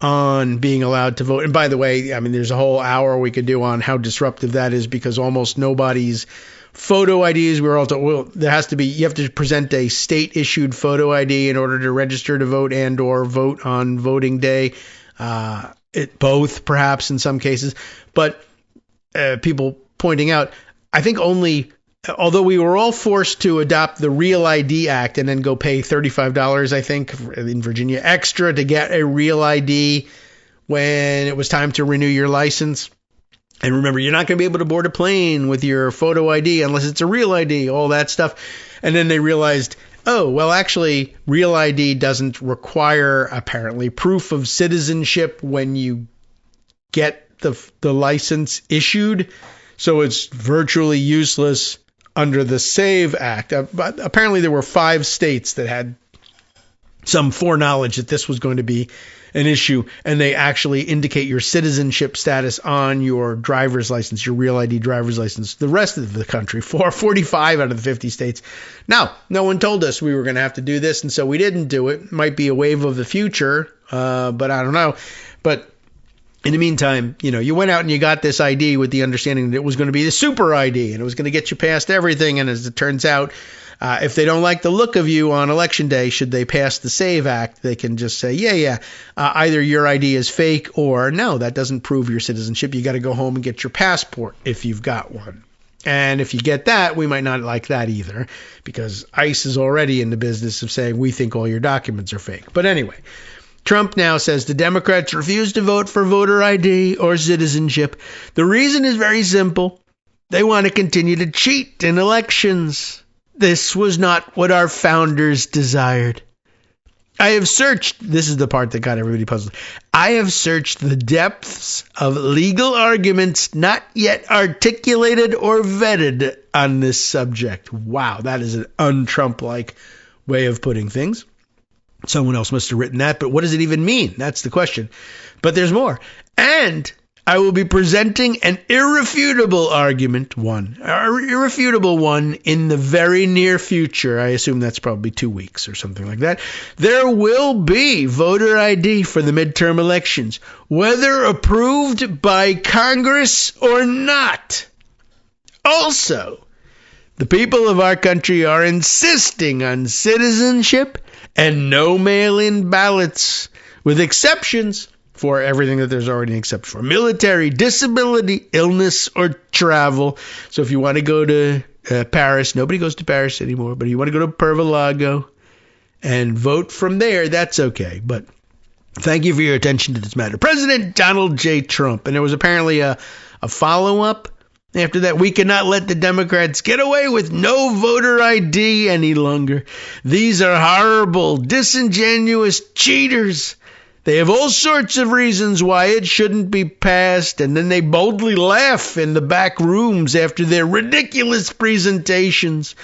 on being allowed to vote. And by the way, I mean, there's a whole hour we could do on how disruptive that is because almost nobody's photo IDs. There has to be, you have to present a state issued photo ID in order to register to vote and or vote on voting day. Both perhaps in some cases, but people pointing out, I think although we were all forced to adopt the Real ID Act and then go pay $35, I think, in Virginia, extra to get a Real ID when it was time to renew your license. And remember, you're not going to be able to board a plane with your photo ID unless it's a Real ID, all that stuff. And then they realized, oh, well, actually, Real ID doesn't require, apparently, proof of citizenship when you get the license issued. So it's virtually useless under the SAVE Act. But apparently there were 5 states that had some foreknowledge that this was going to be an issue, and they actually indicate your citizenship status on your driver's license, your Real ID driver's license. The rest of the country, 45 out of the 50 states. Now, no one told us we were going to have to do this, and so we didn't do it. Might be a wave of the future, but I don't know. But in the meantime, you went out and you got this ID with the understanding that it was going to be the super ID and it was going to get you past everything. And as it turns out, if they don't like the look of you on election day, should they pass the SAVE Act, they can just say, either your ID is fake or no, that doesn't prove your citizenship. You got to go home and get your passport if you've got one. And if you get that, we might not like that either because ICE is already in the business of saying we think all your documents are fake. But anyway, Trump now says the Democrats refuse to vote for voter ID or citizenship. The reason is very simple. They want to continue to cheat in elections. This was not what our founders desired. I have searched, this is the part that got everybody puzzled. I have searched the depths of legal arguments not yet articulated or vetted on this subject. Wow, that is an un-Trump-like way of putting things. Someone else must have written that, but what does it even mean? That's the question. But there's more. And I will be presenting an irrefutable one in the very near future. I assume that's probably 2 weeks or something like that. There will be voter ID for the midterm elections, whether approved by Congress or not. Also, the people of our country are insisting on citizenship and no mail-in ballots, with exceptions for everything that there's already an exception for. Military, disability, illness, or travel. So if you want to go to Paris, nobody goes to Paris anymore, but if you want to go to Pervalago and vote from there, that's okay. But thank you for your attention to this matter. President Donald J. Trump. And there was apparently a follow-up. After that, we cannot let the Democrats get away with no voter ID any longer. These are horrible, disingenuous cheaters. They have all sorts of reasons why it shouldn't be passed, and then they boldly laugh in the back rooms after their ridiculous presentations.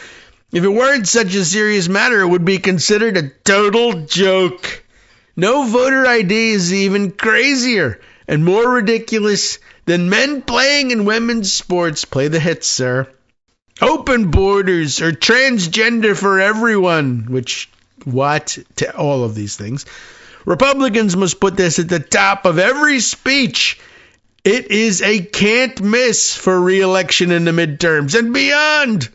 If it weren't such a serious matter, it would be considered a total joke. No voter ID is even crazier and more ridiculous than men playing in women's sports. Play the hits, sir. Open borders or transgender for everyone, to all of these things. Republicans must put this at the top of every speech. It is a can't miss for re-election in the midterms and beyond.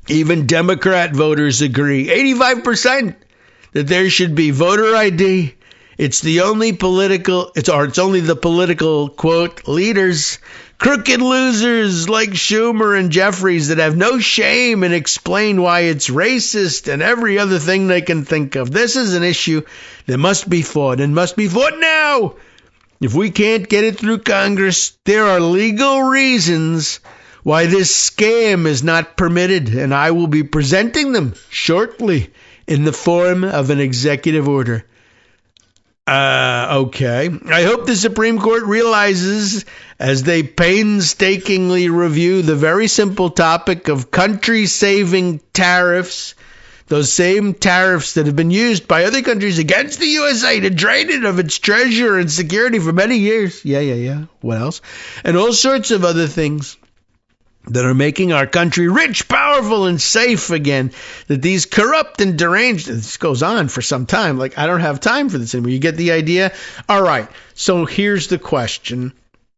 Even Democrat voters agree, 85%, that there should be voter ID. It's only the political, quote, leaders, crooked losers like Schumer and Jeffries that have no shame and explain why it's racist and every other thing they can think of. This is an issue that must be fought and must be fought now. If we can't get it through Congress, there are legal reasons why this scam is not permitted, and I will be presenting them shortly in the form of an executive order. Okay. I hope the Supreme Court realizes, as they painstakingly review the very simple topic of country-saving tariffs, those same tariffs that have been used by other countries against the USA to drain it of its treasure and security for many years. Yeah. What else? And all sorts of other things that are making our country rich, powerful, and safe again. That these corrupt and deranged, this goes on for some time. Like, I don't have time for this anymore. You get the idea? All right. So here's the question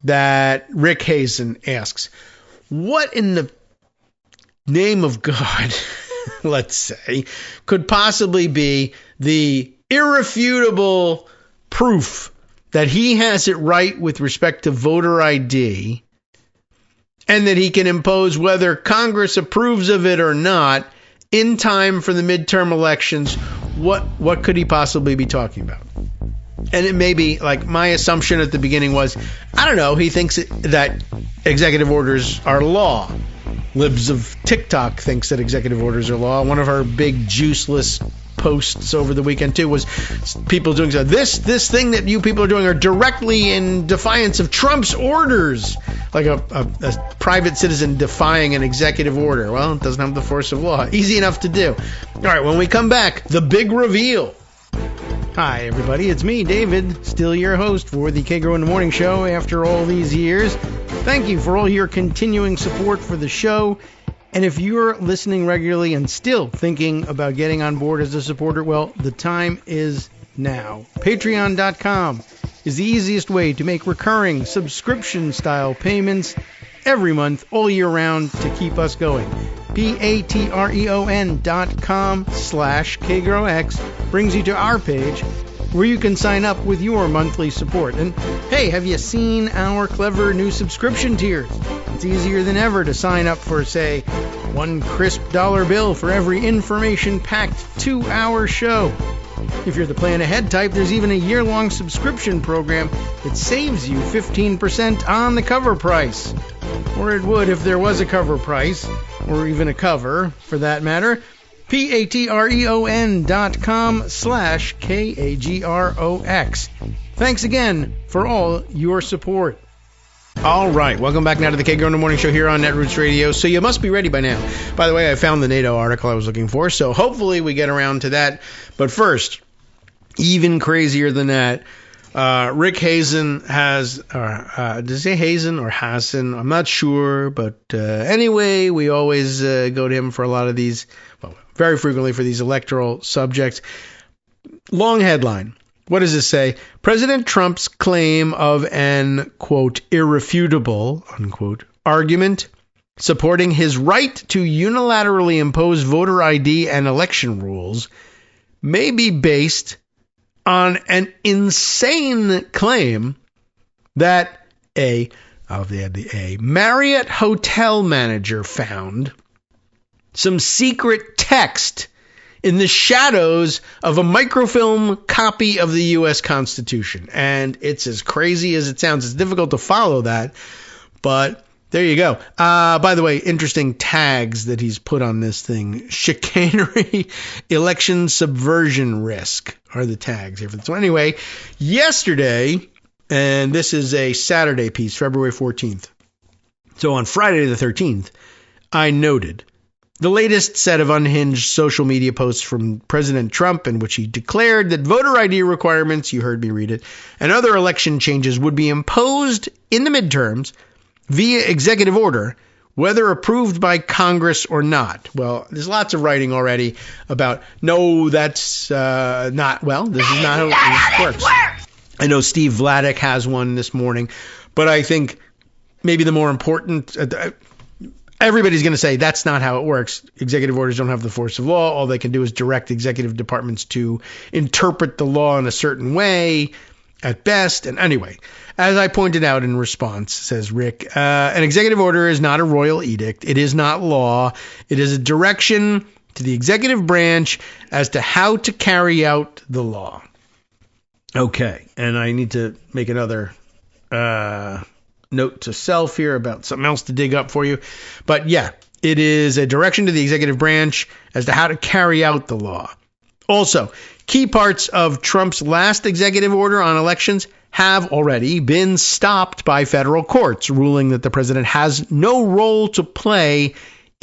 that Rick Hazen asks. What in the name of God, let's say, could possibly be the irrefutable proof that he has it right with respect to voter ID, and that he can impose whether Congress approves of it or not in time for the midterm elections? What could he possibly be talking about? And it may be, like, my assumption at the beginning was, I don't know, he thinks that executive orders are law. Libs of TikTok thinks that executive orders are law. One of our big juiceless posts over the weekend too was people doing so. This thing that you people are doing are directly in defiance of Trump's orders, like a private citizen defying an executive order. Well, it doesn't have the force of law. Easy enough to do. All right, when we come back, the big reveal. Hi everybody, it's me, David, still your host for the Kagro in the Morning Show after all these years. Thank you for all your continuing support for the show. And if you're listening regularly and still thinking about getting on board as a supporter, well, the time is now. Patreon.com is the easiest way to make recurring subscription-style payments every month, all year round, to keep us going. patreon.com/KagroX brings you to our page where you can sign up with your monthly support. And hey, have you seen our clever new subscription tiers? It's easier than ever to sign up for, say, $1 crisp bill for every information-packed 2-hour show. If you're the plan ahead type, there's even a year-long subscription program that saves you 15% on the cover price. Or it would if there was a cover price, or even a cover, for that matter. patreon.com/KAGROX. Thanks again for all your support. All right, welcome back now to the Kagro in the Morning Show here on Netroots Radio. So you must be ready by now. By the way, I found the NATO article I was looking for, so hopefully we get around to that. But first, even crazier than that, Rick Hazen has, does it say Hazen or Hasen? I'm not sure, but anyway, we always go to him for a lot of these, well, very frequently for these electoral subjects. Long headline. What does it say? President Trump's claim of an, quote, irrefutable, unquote, argument supporting his right to unilaterally impose voter ID and election rules may be based on an insane claim that a Marriott hotel manager found some secret text in the shadows of a microfilm copy of the U.S. Constitution. And it's as crazy as it sounds. It's difficult to follow that, but there you go. By the way, interesting tags that he's put on this thing. Chicanery, election subversion risk are the tags here for this one. Anyway, yesterday, and this is a Saturday piece, February 14th. So on Friday the 13th, I noted the latest set of unhinged social media posts from President Trump in which he declared that voter ID requirements, you heard me read it, and other election changes would be imposed in the midterms via executive order, whether approved by Congress or not. Well, there's lots of writing already about, no, that's not, well, this is not how it works. I know Steve Vladeck has one this morning, but I think maybe the more important, everybody's going to say that's not how it works. Executive orders don't have the force of law. All they can do is direct executive departments to interpret the law in a certain way at best. And anyway, as I pointed out in response, says Rick, an executive order is not a royal edict. It is not law. It is a direction to the executive branch as to how to carry out the law. Okay, and I need to make another note to self here about something else to dig up for you. But yeah, it is a direction to the executive branch as to how to carry out the law. Also, key parts of Trump's last executive order on elections have already been stopped by federal courts, ruling that the president has no role to play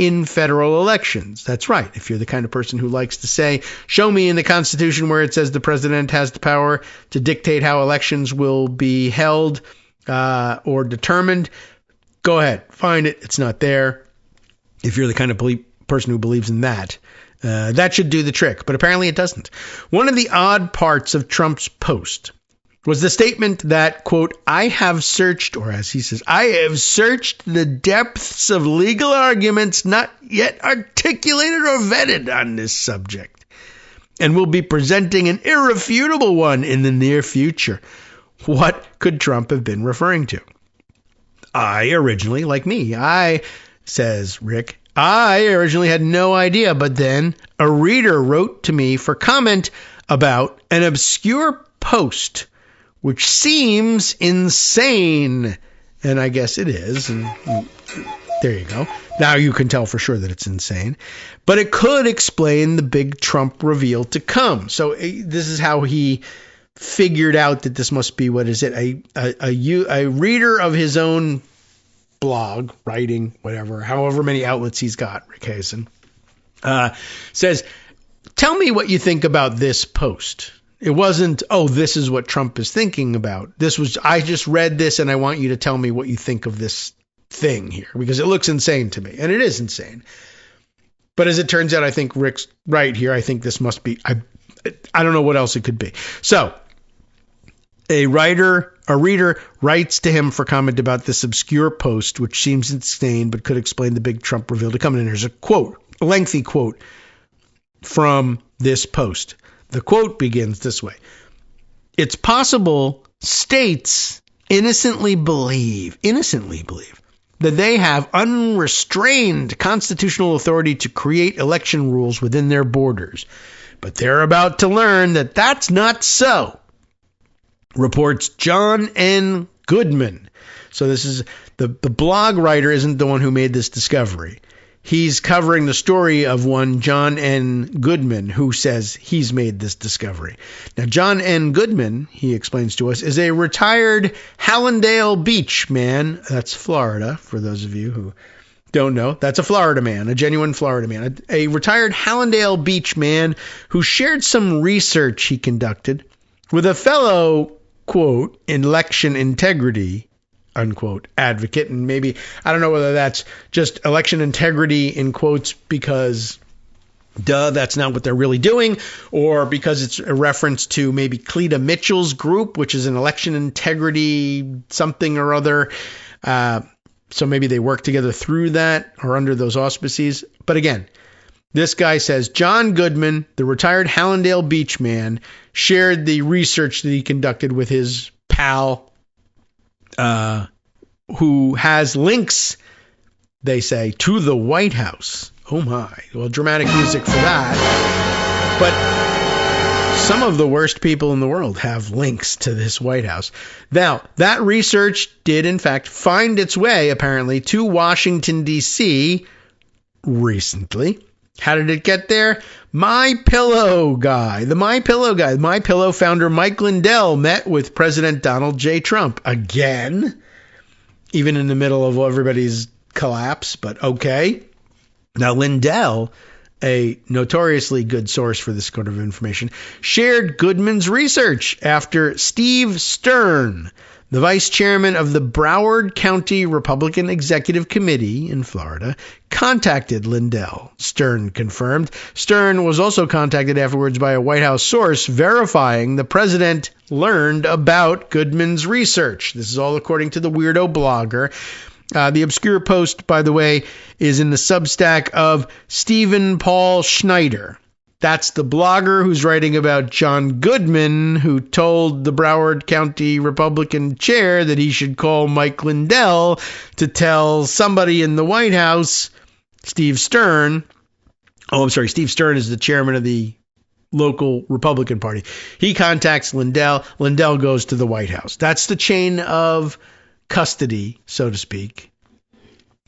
in federal elections. That's right. If you're the kind of person who likes to say, show me in the Constitution where it says the president has the power to dictate how elections will be held or determined, go ahead, find it. It's not there. If you're the kind of person who believes in that, that should do the trick. But apparently it doesn't. One of the odd parts of Trump's post was the statement that, quote, I have searched, or as he says, I have searched the depths of legal arguments not yet articulated or vetted on this subject, and will be presenting an irrefutable one in the near future. What could Trump have been referring to? Says Rick, I originally had no idea, but then a reader wrote to me for comment about an obscure post which seems insane. And I guess it is. And there you go. Now you can tell for sure that it's insane. But it could explain the big Trump reveal to come. So this is how he figured out that this must be, what is it, a reader of his own blog, writing, whatever, however many outlets he's got, Rick Hazen, says, tell me what you think about this post. It wasn't, oh, this is what Trump is thinking about. This was, I just read this and I want you to tell me what you think of this thing here, because it looks insane to me. And it is insane. But as it turns out, I think Rick's right here. I think this must be, I don't know what else it could be. So a reader writes to him for comment about this obscure post, which seems insane, but could explain the big Trump reveal to come. And there's a quote, a lengthy quote from this post. The quote begins this way. It's possible states innocently believe that they have unrestrained constitutional authority to create election rules within their borders. But they're about to learn that that's not so, reports John N. Goodman. So this is the blog writer isn't the one who made this discovery. He's covering the story of one John N. Goodman, who says he's made this discovery. Now, John N. Goodman, he explains to us, is a retired Hallandale Beach man. That's Florida, for those of you who don't know. That's a Florida man, a genuine Florida man, a retired Hallandale Beach man who shared some research he conducted with a fellow, quote, election integrity, unquote, advocate. And maybe, I don't know whether that's just election integrity in quotes because, that's not what they're really doing, or because it's a reference to maybe Cleta Mitchell's group, which is an election integrity something or other. So maybe they work together through that or under those auspices. But again, this guy says John Goodman, the retired Hallandale Beach man, shared the research that he conducted with his pal, who has links, they say, to the White House. Oh my. Well, dramatic music for that. But some of the worst people in the world have links to this White House. Now, that research did, in fact, find its way, apparently, to Washington, D.C. recently. How did it get there? MyPillow guy. The MyPillow founder Mike Lindell met with President Donald J. Trump again, even in the middle of everybody's collapse, but okay. Now, Lindell, a notoriously good source for this sort of information, shared Goodman's research after Steve Stern, the vice chairman of the Broward County Republican Executive Committee in Florida, contacted Lindell. Stern confirmed. Stern was also contacted afterwards by a White House source verifying the president learned about Goodman's research. This is all according to the weirdo blogger. The obscure post, by the way, is in the Substack of Stephen Paul Schneider. That's the blogger who's writing about John Goodman, who told the Broward County Republican chair that he should call Mike Lindell to tell somebody in the White House, Steve Stern. Oh, I'm sorry. Steve Stern is the chairman of the local Republican Party. He contacts Lindell. Lindell goes to the White House. That's the chain of custody, so to speak,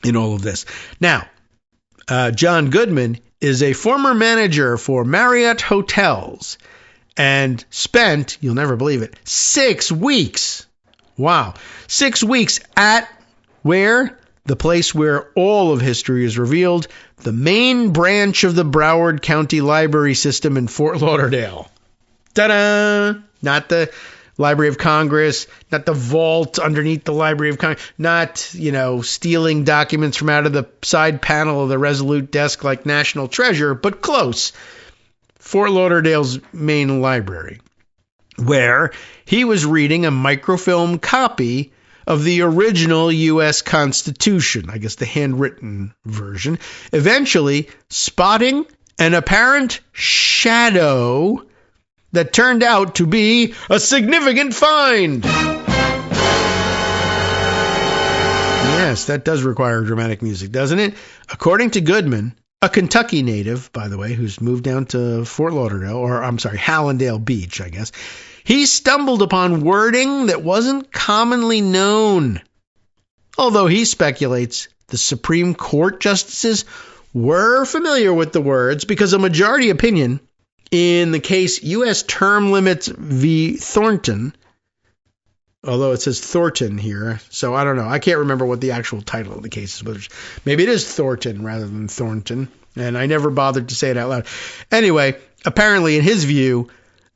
in all of this. Now, John Goodman is a former manager for Marriott Hotels and spent, you'll never believe it, 6 weeks. Wow. 6 weeks at where? the place where all of history is revealed, the main branch of the Broward County Library System in Fort Lauderdale. Ta-da! Not the Library of Congress, not the vault underneath the Library of Congress, not, stealing documents from out of the side panel of the Resolute desk like National Treasure, but close. Fort Lauderdale's main library, where he was reading a microfilm copy of the original U.S. Constitution, I guess the handwritten version, eventually spotting an apparent shadow that turned out to be a significant find. Yes, that does require dramatic music, doesn't it? According to Goodman, a Kentucky native, by the way, who's moved down to Fort Lauderdale, or I'm sorry, Hallandale Beach, I guess, he stumbled upon wording that wasn't commonly known. Although he speculates the Supreme Court justices were familiar with the words because a majority opinion in the case U.S. Term Limits v. Thornton, although it says Thornton here, so I don't know. I can't remember what the actual title of the case is, but maybe it is Thornton rather than Thornton, and I never bothered to say it out loud. Anyway, apparently in his view,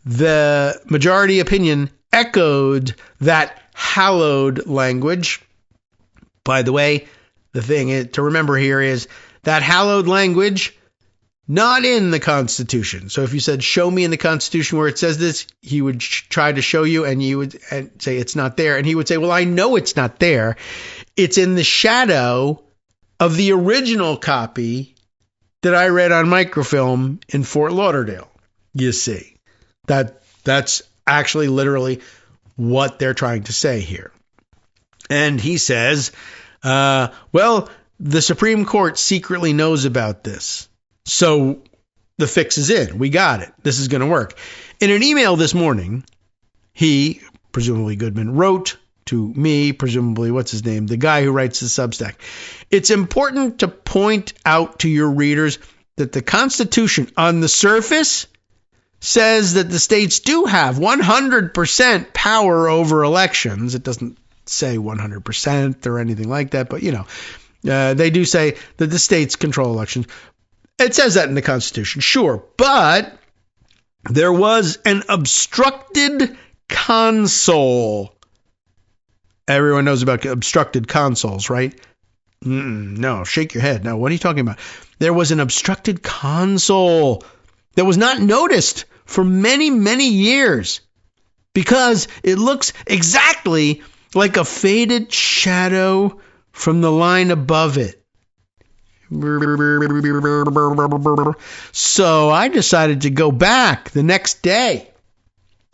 the majority opinion echoed that hallowed language. By the way, the thing to remember here is that hallowed language, not in the Constitution. So if you said, show me in the Constitution where it says this, he would try to show you and you would say it's not there. And he would say, well, I know it's not there. It's in the shadow of the original copy that I read on microfilm in Fort Lauderdale. You see. That's actually literally what they're trying to say here. And he says, well, the Supreme Court secretly knows about this. So the fix is in. We got it. This is going to work. In an email this morning, he, presumably Goodman, wrote to me, presumably, what's his name? The guy who writes the Substack. It's important to point out to your readers that the Constitution on the surface says that the states do have 100% power over elections. It doesn't say 100% or anything like that, but, they do say that the states control elections. It says that in the Constitution, sure, but there was an obstructed console. Everyone knows about obstructed consoles, right? No, shake your head. No, what are you talking about? There was an obstructed console that was not noticed for many, many years because it looks exactly like a faded shadow from the line above it. So I decided to go back the next day.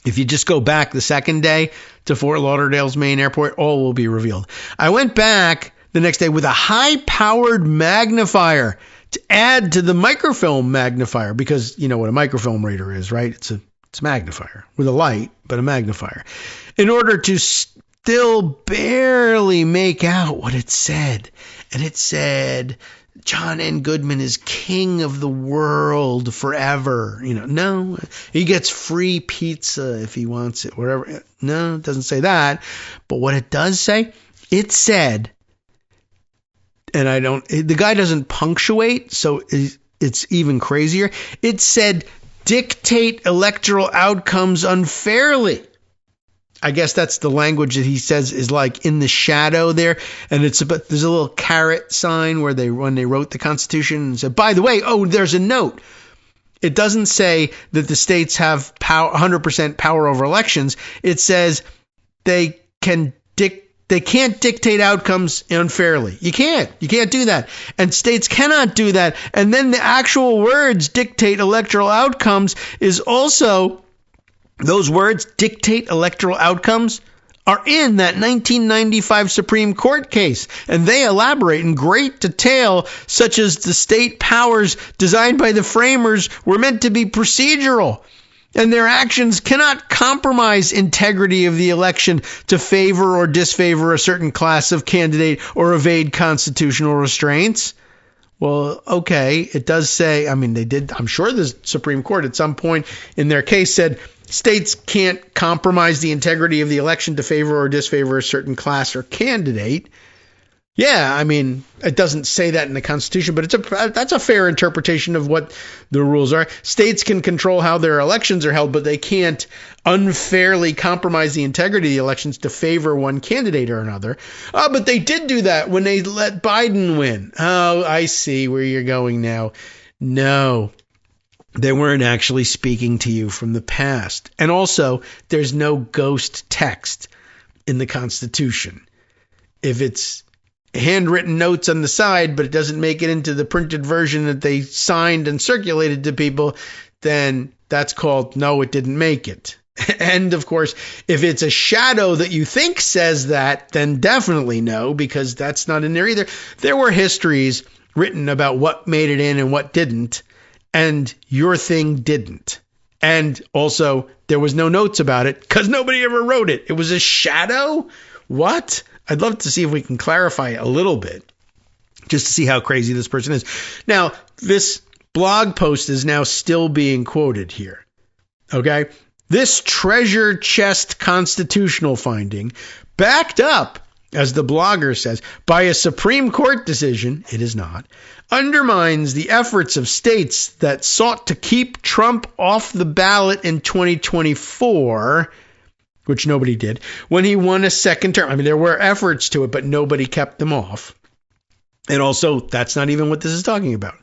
If you just go back the second day to Fort Lauderdale's main airport, all will be revealed. I went back the next day with a high-powered magnifier to add to the microfilm magnifier, because you know what a microfilm reader is, right? It's a magnifier with a light, but a magnifier, in order to still barely make out what it said. And it said, John N. Goodman is king of the world forever. No, he gets free pizza if he wants it, whatever. No, it doesn't say that. But what it does say, it said, and the guy doesn't punctuate, so it's even crazier. It said, dictate electoral outcomes unfairly. I guess that's the language that he says is like in the shadow there. And there's a little caret sign when they wrote the Constitution and said, by the way, there's a note. It doesn't say that the states have 100% power over elections. It says they can't dictate outcomes unfairly. You can't do that. And states cannot do that. And then the actual words dictate electoral outcomes is also, those words dictate electoral outcomes are in that 1995 Supreme Court case. And they elaborate in great detail, such as the state powers designed by the framers were meant to be procedural, and their actions cannot compromise integrity of the election to favor or disfavor a certain class of candidate or evade constitutional restraints. Well, okay, it does say, I'm sure the Supreme Court at some point in their case said states can't compromise the integrity of the election to favor or disfavor a certain class or candidate. Yeah, I mean, it doesn't say that in the Constitution, but that's a fair interpretation of what the rules are. States can control how their elections are held, but they can't unfairly compromise the integrity of the elections to favor one candidate or another. Oh, but they did do that when they let Biden win. Oh, I see where you're going now. No, they weren't actually speaking to you from the past. And also, there's no ghost text in the Constitution. If it's handwritten notes on the side, but it doesn't make it into the printed version that they signed and circulated to people, then that's called no, it didn't make it. And of course, if it's a shadow that you think says that, then definitely no, because that's not in there either. There were histories written about what made it in and what didn't, and your thing didn't. And also, there was no notes about it because nobody ever wrote it. It was a shadow? What? I'd love to see if we can clarify a little bit, just to see how crazy this person is. Now, this blog post is now still being quoted here. Okay? This treasure chest constitutional finding, backed up, as the blogger says, by a Supreme Court decision, it is not, undermines the efforts of states that sought to keep Trump off the ballot in 2024, which nobody did, when he won a second term. I mean, there were efforts to it, but nobody kept them off. And also, that's not even what this is talking about.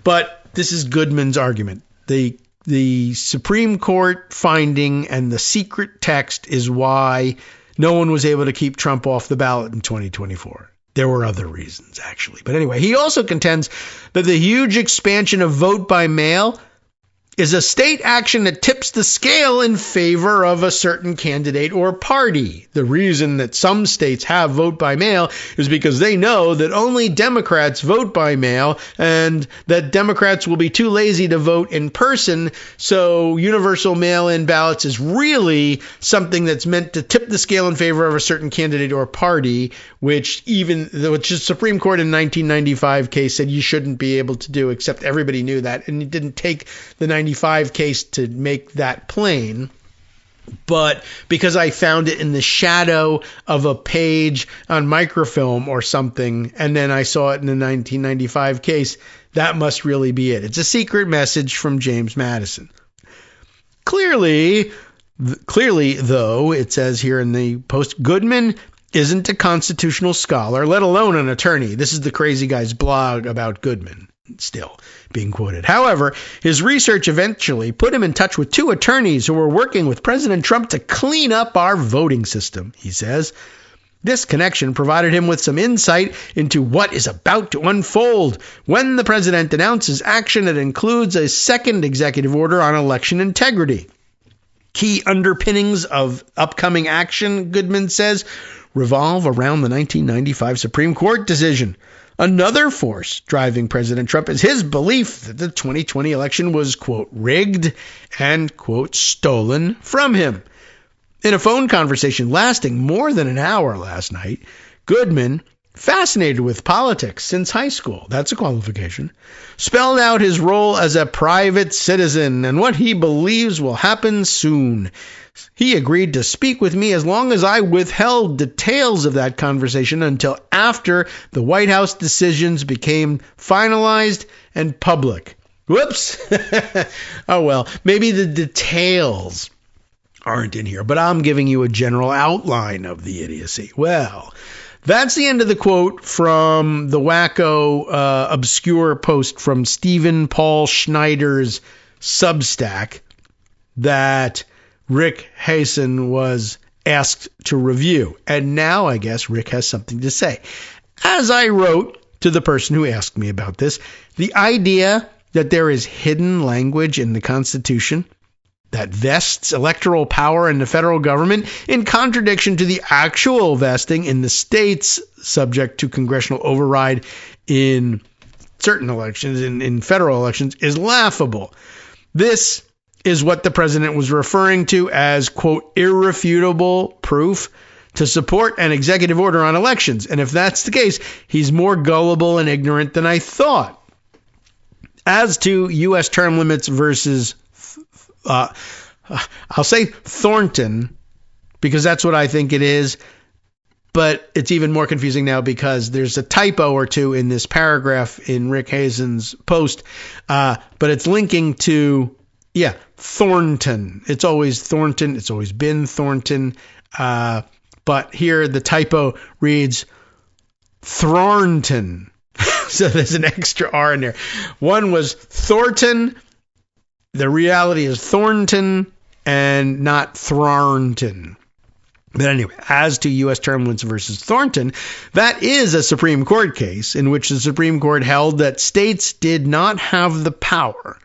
But this is Goodman's argument. The Supreme Court finding and the secret text is why no one was able to keep Trump off the ballot in 2024. There were other reasons, actually. But anyway, he also contends that the huge expansion of vote by mail is a state action that tips the scale in favor of a certain candidate or party. The reason that some states have vote by mail is because they know that only Democrats vote by mail and that Democrats will be too lazy to vote in person. So universal mail-in ballots is really something that's meant to tip the scale in favor of a certain candidate or party, which the Supreme Court in 1995 case said you shouldn't be able to do, except everybody knew that. And it didn't take the 95 case to make that plain, but because I found it in the shadow of a page on microfilm or something, and then I saw it in the 1995 case, that must really be it. It's a secret message from James Madison. Clearly, though, it says here in the post, Goodman isn't a constitutional scholar, let alone an attorney. This is the crazy guy's blog about Goodman. Still being quoted. However, his research eventually put him in touch with two attorneys who were working with President Trump to clean up our voting system, he says. This connection provided him with some insight into what is about to unfold when the president announces action that includes a second executive order on election integrity. Key underpinnings of upcoming action, Goodman says, revolve around the 1995 Supreme Court decision. Another force driving President Trump is his belief that the 2020 election was, quote, rigged and, quote, stolen from him. In a phone conversation lasting more than an hour last night, Goodman, fascinated with politics since high school, that's a qualification, spelled out his role as a private citizen and what he believes will happen soon. He agreed to speak with me as long as I withheld details of that conversation until after the White House decisions became finalized and public. Whoops. Oh, well, maybe the details aren't in here, but I'm giving you a general outline of the idiocy. Well, that's the end of the quote from the wacko, obscure post from Stephen Paul Schneider's Substack that Rick Hasen was asked to review. And now I guess Rick has something to say. As I wrote to the person who asked me about this, the idea that there is hidden language in the Constitution that vests electoral power in the federal government in contradiction to the actual vesting in the states subject to congressional override in certain elections, in federal elections, is laughable. This is what the president was referring to as, quote, irrefutable proof to support an executive order on elections. And if that's the case, he's more gullible and ignorant than I thought. As to U.S. term limits versus, I'll say Thornton, because that's what I think it is. But it's even more confusing now because there's a typo or two in this paragraph in Rick Hazen's post, but it's linking to, Thornton. It's always Thornton. It's always been Thornton. But here the typo reads Thornton. So there's an extra R in there. One was Thornton. The reality is Thornton and not Thornton. But anyway, as to U.S. term limits versus Thornton, that is a Supreme Court case in which the Supreme Court held that states did not have the power,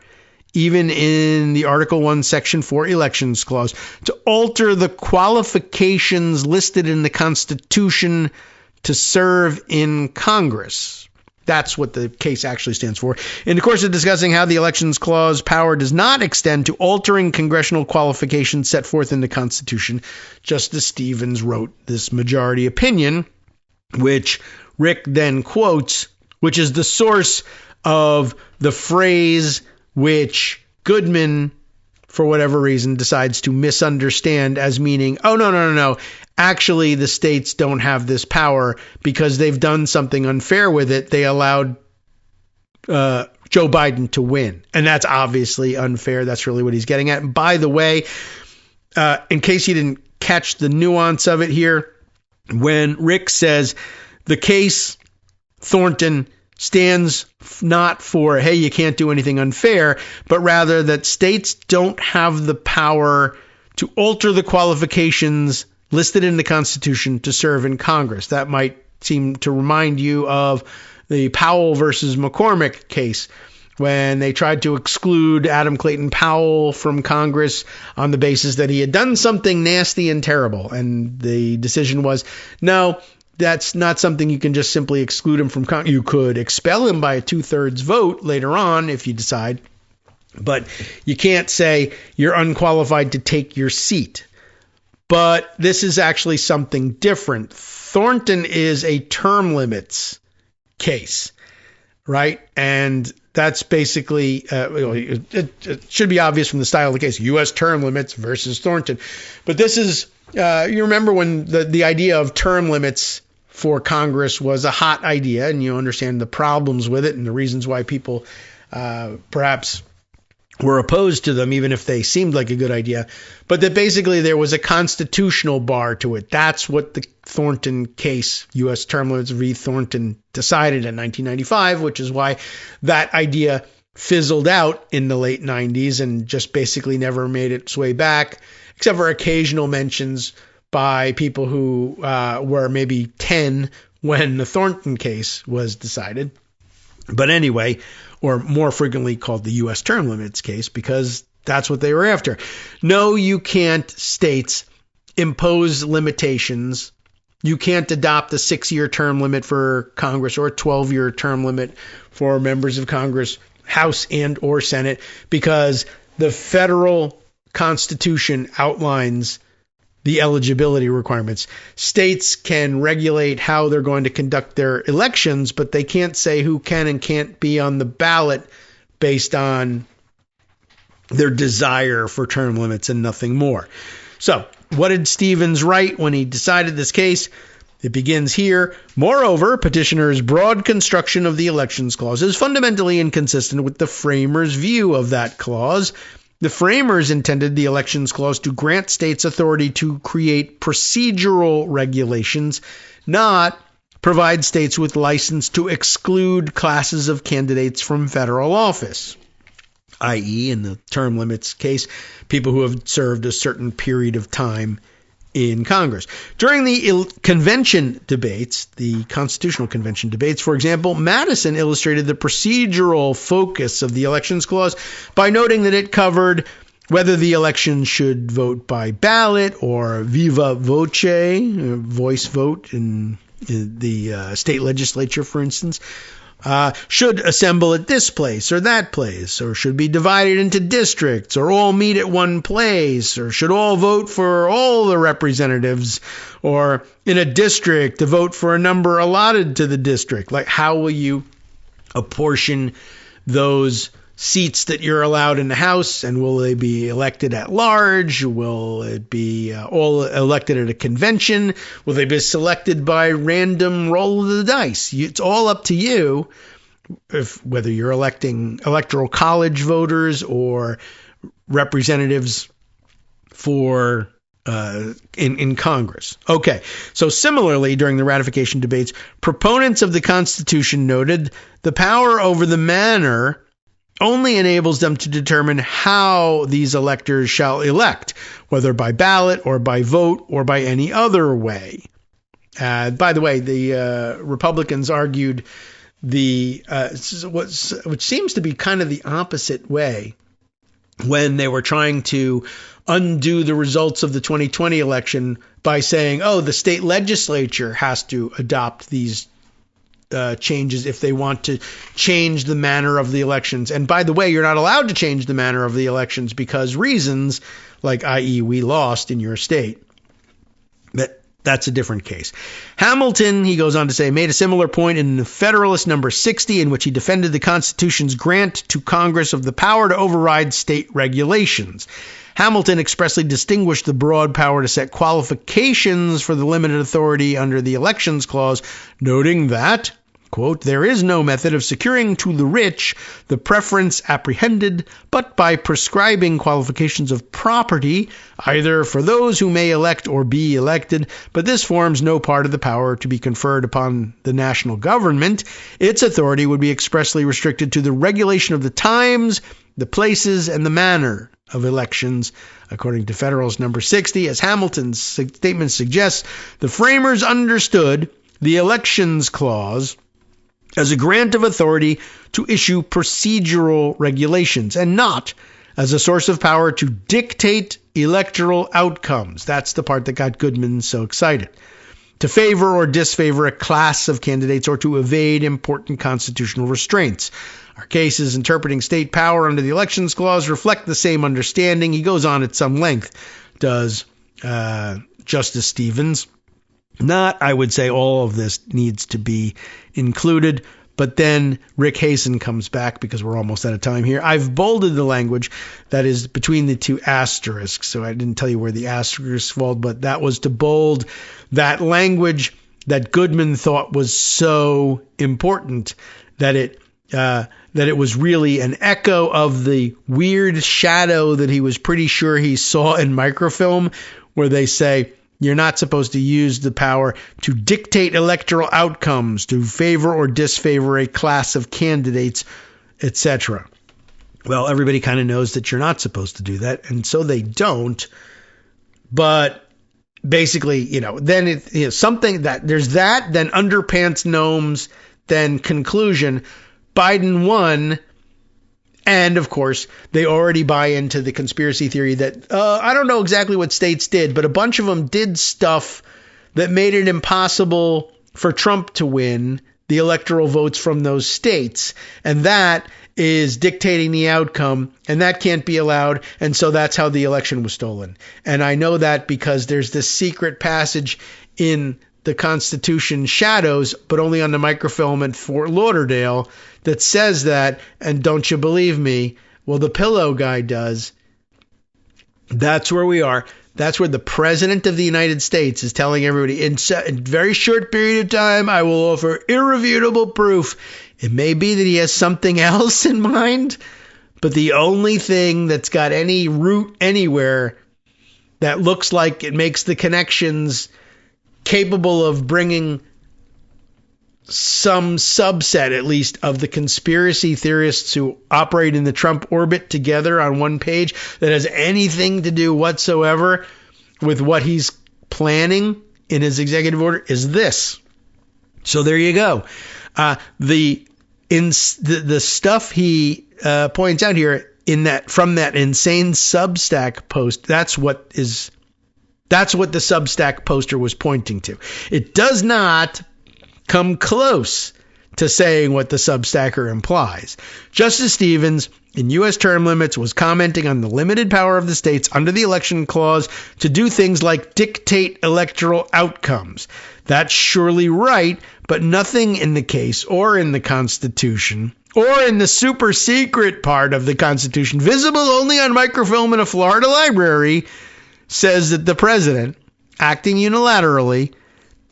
even in the Article 1, Section 4 Elections Clause, to alter the qualifications listed in the Constitution to serve in Congress. That's what the case actually stands for. In the course of discussing how the Elections Clause power does not extend to altering congressional qualifications set forth in the Constitution, Justice Stevens wrote this majority opinion, which Rick then quotes, which is the source of the phrase which Goodman, for whatever reason, decides to misunderstand as meaning, oh, no. Actually, the states don't have this power because they've done something unfair with it. They allowed Joe Biden to win. And that's obviously unfair. That's really what he's getting at. And by the way, in case you didn't catch the nuance of it here, when Rick says the case Thornton stands not for, hey, you can't do anything unfair, but rather that states don't have the power to alter the qualifications listed in the Constitution to serve in Congress. That might seem to remind you of the Powell versus McCormick case, when they tried to exclude Adam Clayton Powell from Congress on the basis that he had done something nasty and terrible. And the decision was, no, that's not something you can just simply exclude him from Congress. You could expel him by a 2/3 vote later on if you decide, but you can't say you're unqualified to take your seat. But this is actually something different. Thornton is a term limits case, right? And that's basically, it should be obvious from the style of the case, U.S. term limits versus Thornton. But this is, you remember when the idea of term limits for Congress was a hot idea, and you understand the problems with it and the reasons why people perhaps were opposed to them, even if they seemed like a good idea, but that basically there was a constitutional bar to it. That's what the Thornton case, U.S. term limits v. Thornton, decided in 1995, which is why that idea fizzled out in the late 90s and just basically never made its way back, except for occasional mentions by people who were maybe 10 when the Thornton case was decided. But anyway, or more frequently called the U.S. term limits case, because that's what they were after. No, you can't, states, impose limitations. You can't adopt a 6-year term limit for Congress or a 12-year term limit for members of Congress, House and or Senate, because the federal Constitution outlines the eligibility requirements. States can regulate how they're going to conduct their elections, but they can't say who can and can't be on the ballot based on their desire for term limits and nothing more. So, what did Stevens write when he decided this case? It begins here. Moreover, petitioner's broad construction of the Elections Clause is fundamentally inconsistent with the framers' view of that clause. The framers intended the Elections Clause to grant states authority to create procedural regulations, not provide states with license to exclude classes of candidates from federal office, i.e., in the term limits case, people who have served a certain period of time in Congress. During the convention debates, the Constitutional Convention debates, for example, Madison illustrated the procedural focus of the Elections Clause by noting that it covered whether the election should vote by ballot or viva voce, voice vote in the state legislature, for instance, should assemble at this place or that place, or should be divided into districts, or all meet at one place, or should all vote for all the representatives, or in a district to vote for a number allotted to the district. Like, how will you apportion those seats that you're allowed in the House, and will they be elected at large? Will it be all elected at a convention? Will they be selected by random roll of the dice? It's all up to you, whether you're electing electoral college voters or representatives for in Congress. Okay, so similarly, during the ratification debates, proponents of the Constitution noted the power over the manner only enables them to determine how these electors shall elect, whether by ballot or by vote or by any other way. By the way, the Republicans argued which seems to be kind of the opposite way when they were trying to undo the results of the 2020 election by saying, oh, the state legislature has to adopt these changes if they want to change the manner of the elections. And by the way, you're not allowed to change the manner of the elections because reasons, like i.e. we lost in your state. But that's a different case. Hamilton, he goes on to say, made a similar point in the Federalist number 60, in which he defended the Constitution's grant to Congress of the power to override state regulations. Hamilton expressly distinguished the broad power to set qualifications for the limited authority under the Elections Clause, noting that, quote, there is no method of securing to the rich the preference apprehended, but by prescribing qualifications of property, either for those who may elect or be elected, but this forms no part of the power to be conferred upon the national government. Its authority would be expressly restricted to the regulation of the times, the places, and the manner of elections. According to Federalist number 60, as Hamilton's statement suggests, the framers understood the Elections Clause as a grant of authority to issue procedural regulations and not as a source of power to dictate electoral outcomes. That's the part that got Goodman so excited. To favor or disfavor a class of candidates or to evade important constitutional restraints. Our cases interpreting state power under the Elections Clause reflect the same understanding. He goes on at some length, does Justice Stevens. Not, I would say, all of this needs to be included, but then Rick Hasen comes back because we're almost out of time here. I've bolded the language that is between the two asterisks, so I didn't tell you where the asterisks fall, but that was to bold that language that Goodman thought was so important that it was really an echo of the weird shadow that he was pretty sure he saw in microfilm, where they say, you're not supposed to use the power to dictate electoral outcomes, to favor or disfavor a class of candidates, etc. Well, everybody kind of knows that you're not supposed to do that, and so they don't. But basically, then something that there's that, then underpants gnomes, then conclusion. Biden won. And, of course, they already buy into the conspiracy theory that, I don't know exactly what states did, but a bunch of them did stuff that made it impossible for Trump to win the electoral votes from those states. And that is dictating the outcome, and that can't be allowed. And so that's how the election was stolen. And I know that because there's this secret passage in the Constitution shadows, but only on the microfilm at Fort Lauderdale, that says that. And don't you believe me? Well, the pillow guy does. That's where we are. That's where the president of the United States is telling everybody, in a very short period of time, I will offer irrefutable proof. It may be that he has something else in mind, but the only thing that's got any root anywhere that looks like it makes the connections capable of bringing some subset, at least, of the conspiracy theorists who operate in the Trump orbit together on one page that has anything to do whatsoever with what he's planning in his executive order is this. So there you go. The stuff he points out here from that insane Substack post, that's what the Substack poster was pointing to. It does not come close to saying what the Substacker implies. Justice Stevens, in U.S. term limits, was commenting on the limited power of the states under the Election Clause to do things like dictate electoral outcomes. That's surely right, but nothing in the case or in the Constitution or in the super secret part of the Constitution, visible only on microfilm in a Florida library, says that the president, acting unilaterally,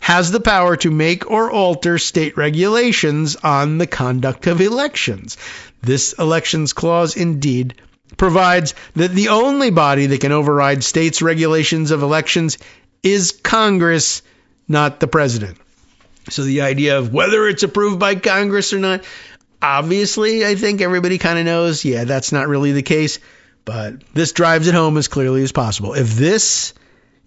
has the power to make or alter state regulations on the conduct of elections. This elections clause indeed provides that the only body that can override states' regulations of elections is Congress, not the president. So the idea of whether it's approved by Congress or not, obviously, I think everybody kind of knows, yeah, that's not really the case. But this drives it home as clearly as possible. If this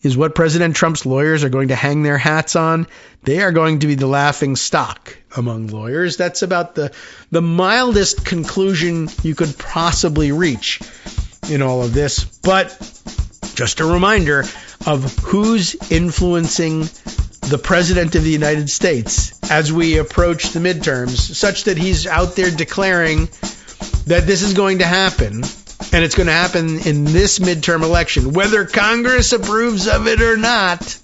is what President Trump's lawyers are going to hang their hats on, they are going to be the laughing stock among lawyers. That's about the mildest conclusion you could possibly reach in all of this. But just a reminder of who's influencing the President of the United States as we approach the midterms, such that he's out there declaring that this is going to happen, and it's going to happen in this midterm election, whether Congress approves of it or not.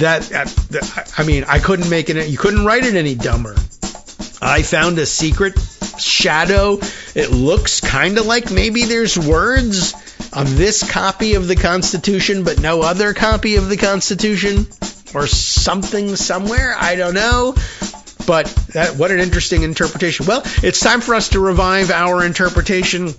I couldn't make it. You couldn't write it any dumber. I found a secret shadow. It looks kind of like maybe there's words on this copy of the Constitution, but no other copy of the Constitution, or something somewhere. I don't know. But what an interesting interpretation. Well, it's time for us to revive our interpretation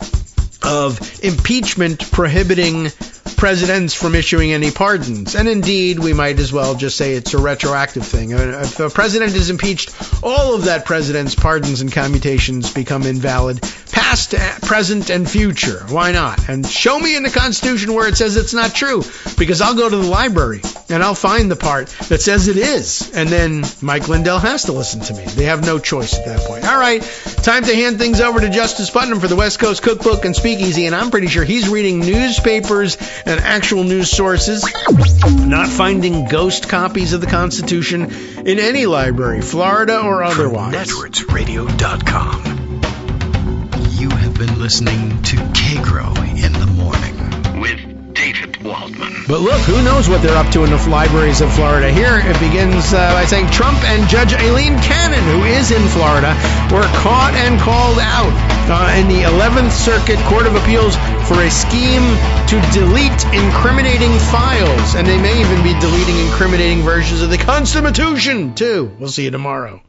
of impeachment prohibiting presidents from issuing any pardons. And indeed, we might as well just say it's a retroactive thing. I mean, if a president is impeached, all of that president's pardons and commutations become invalid, past, present, and future. Why not? And show me in the Constitution where it says it's not true, because I'll go to the library and I'll find the part that says it is. And then Mike Lindell has to listen to me. They have no choice at that point. All right, time to hand things over to Justice Putnam for the West Coast Cookbook and Speakeasy, and I'm pretty sure he's reading newspapers and actual news sources, not finding ghost copies of the Constitution in any library, Florida or otherwise. From you have been listening to Kagro in the Morning with David Waldman. But look, who knows what they're up to in the libraries of Florida. Here it begins by saying Trump and Judge Aileen Cannon, who is in Florida, were caught and called out in the 11th Circuit Court of Appeals for a scheme to delete incriminating files. And they may even be deleting incriminating versions of the Constitution, too. We'll see you tomorrow.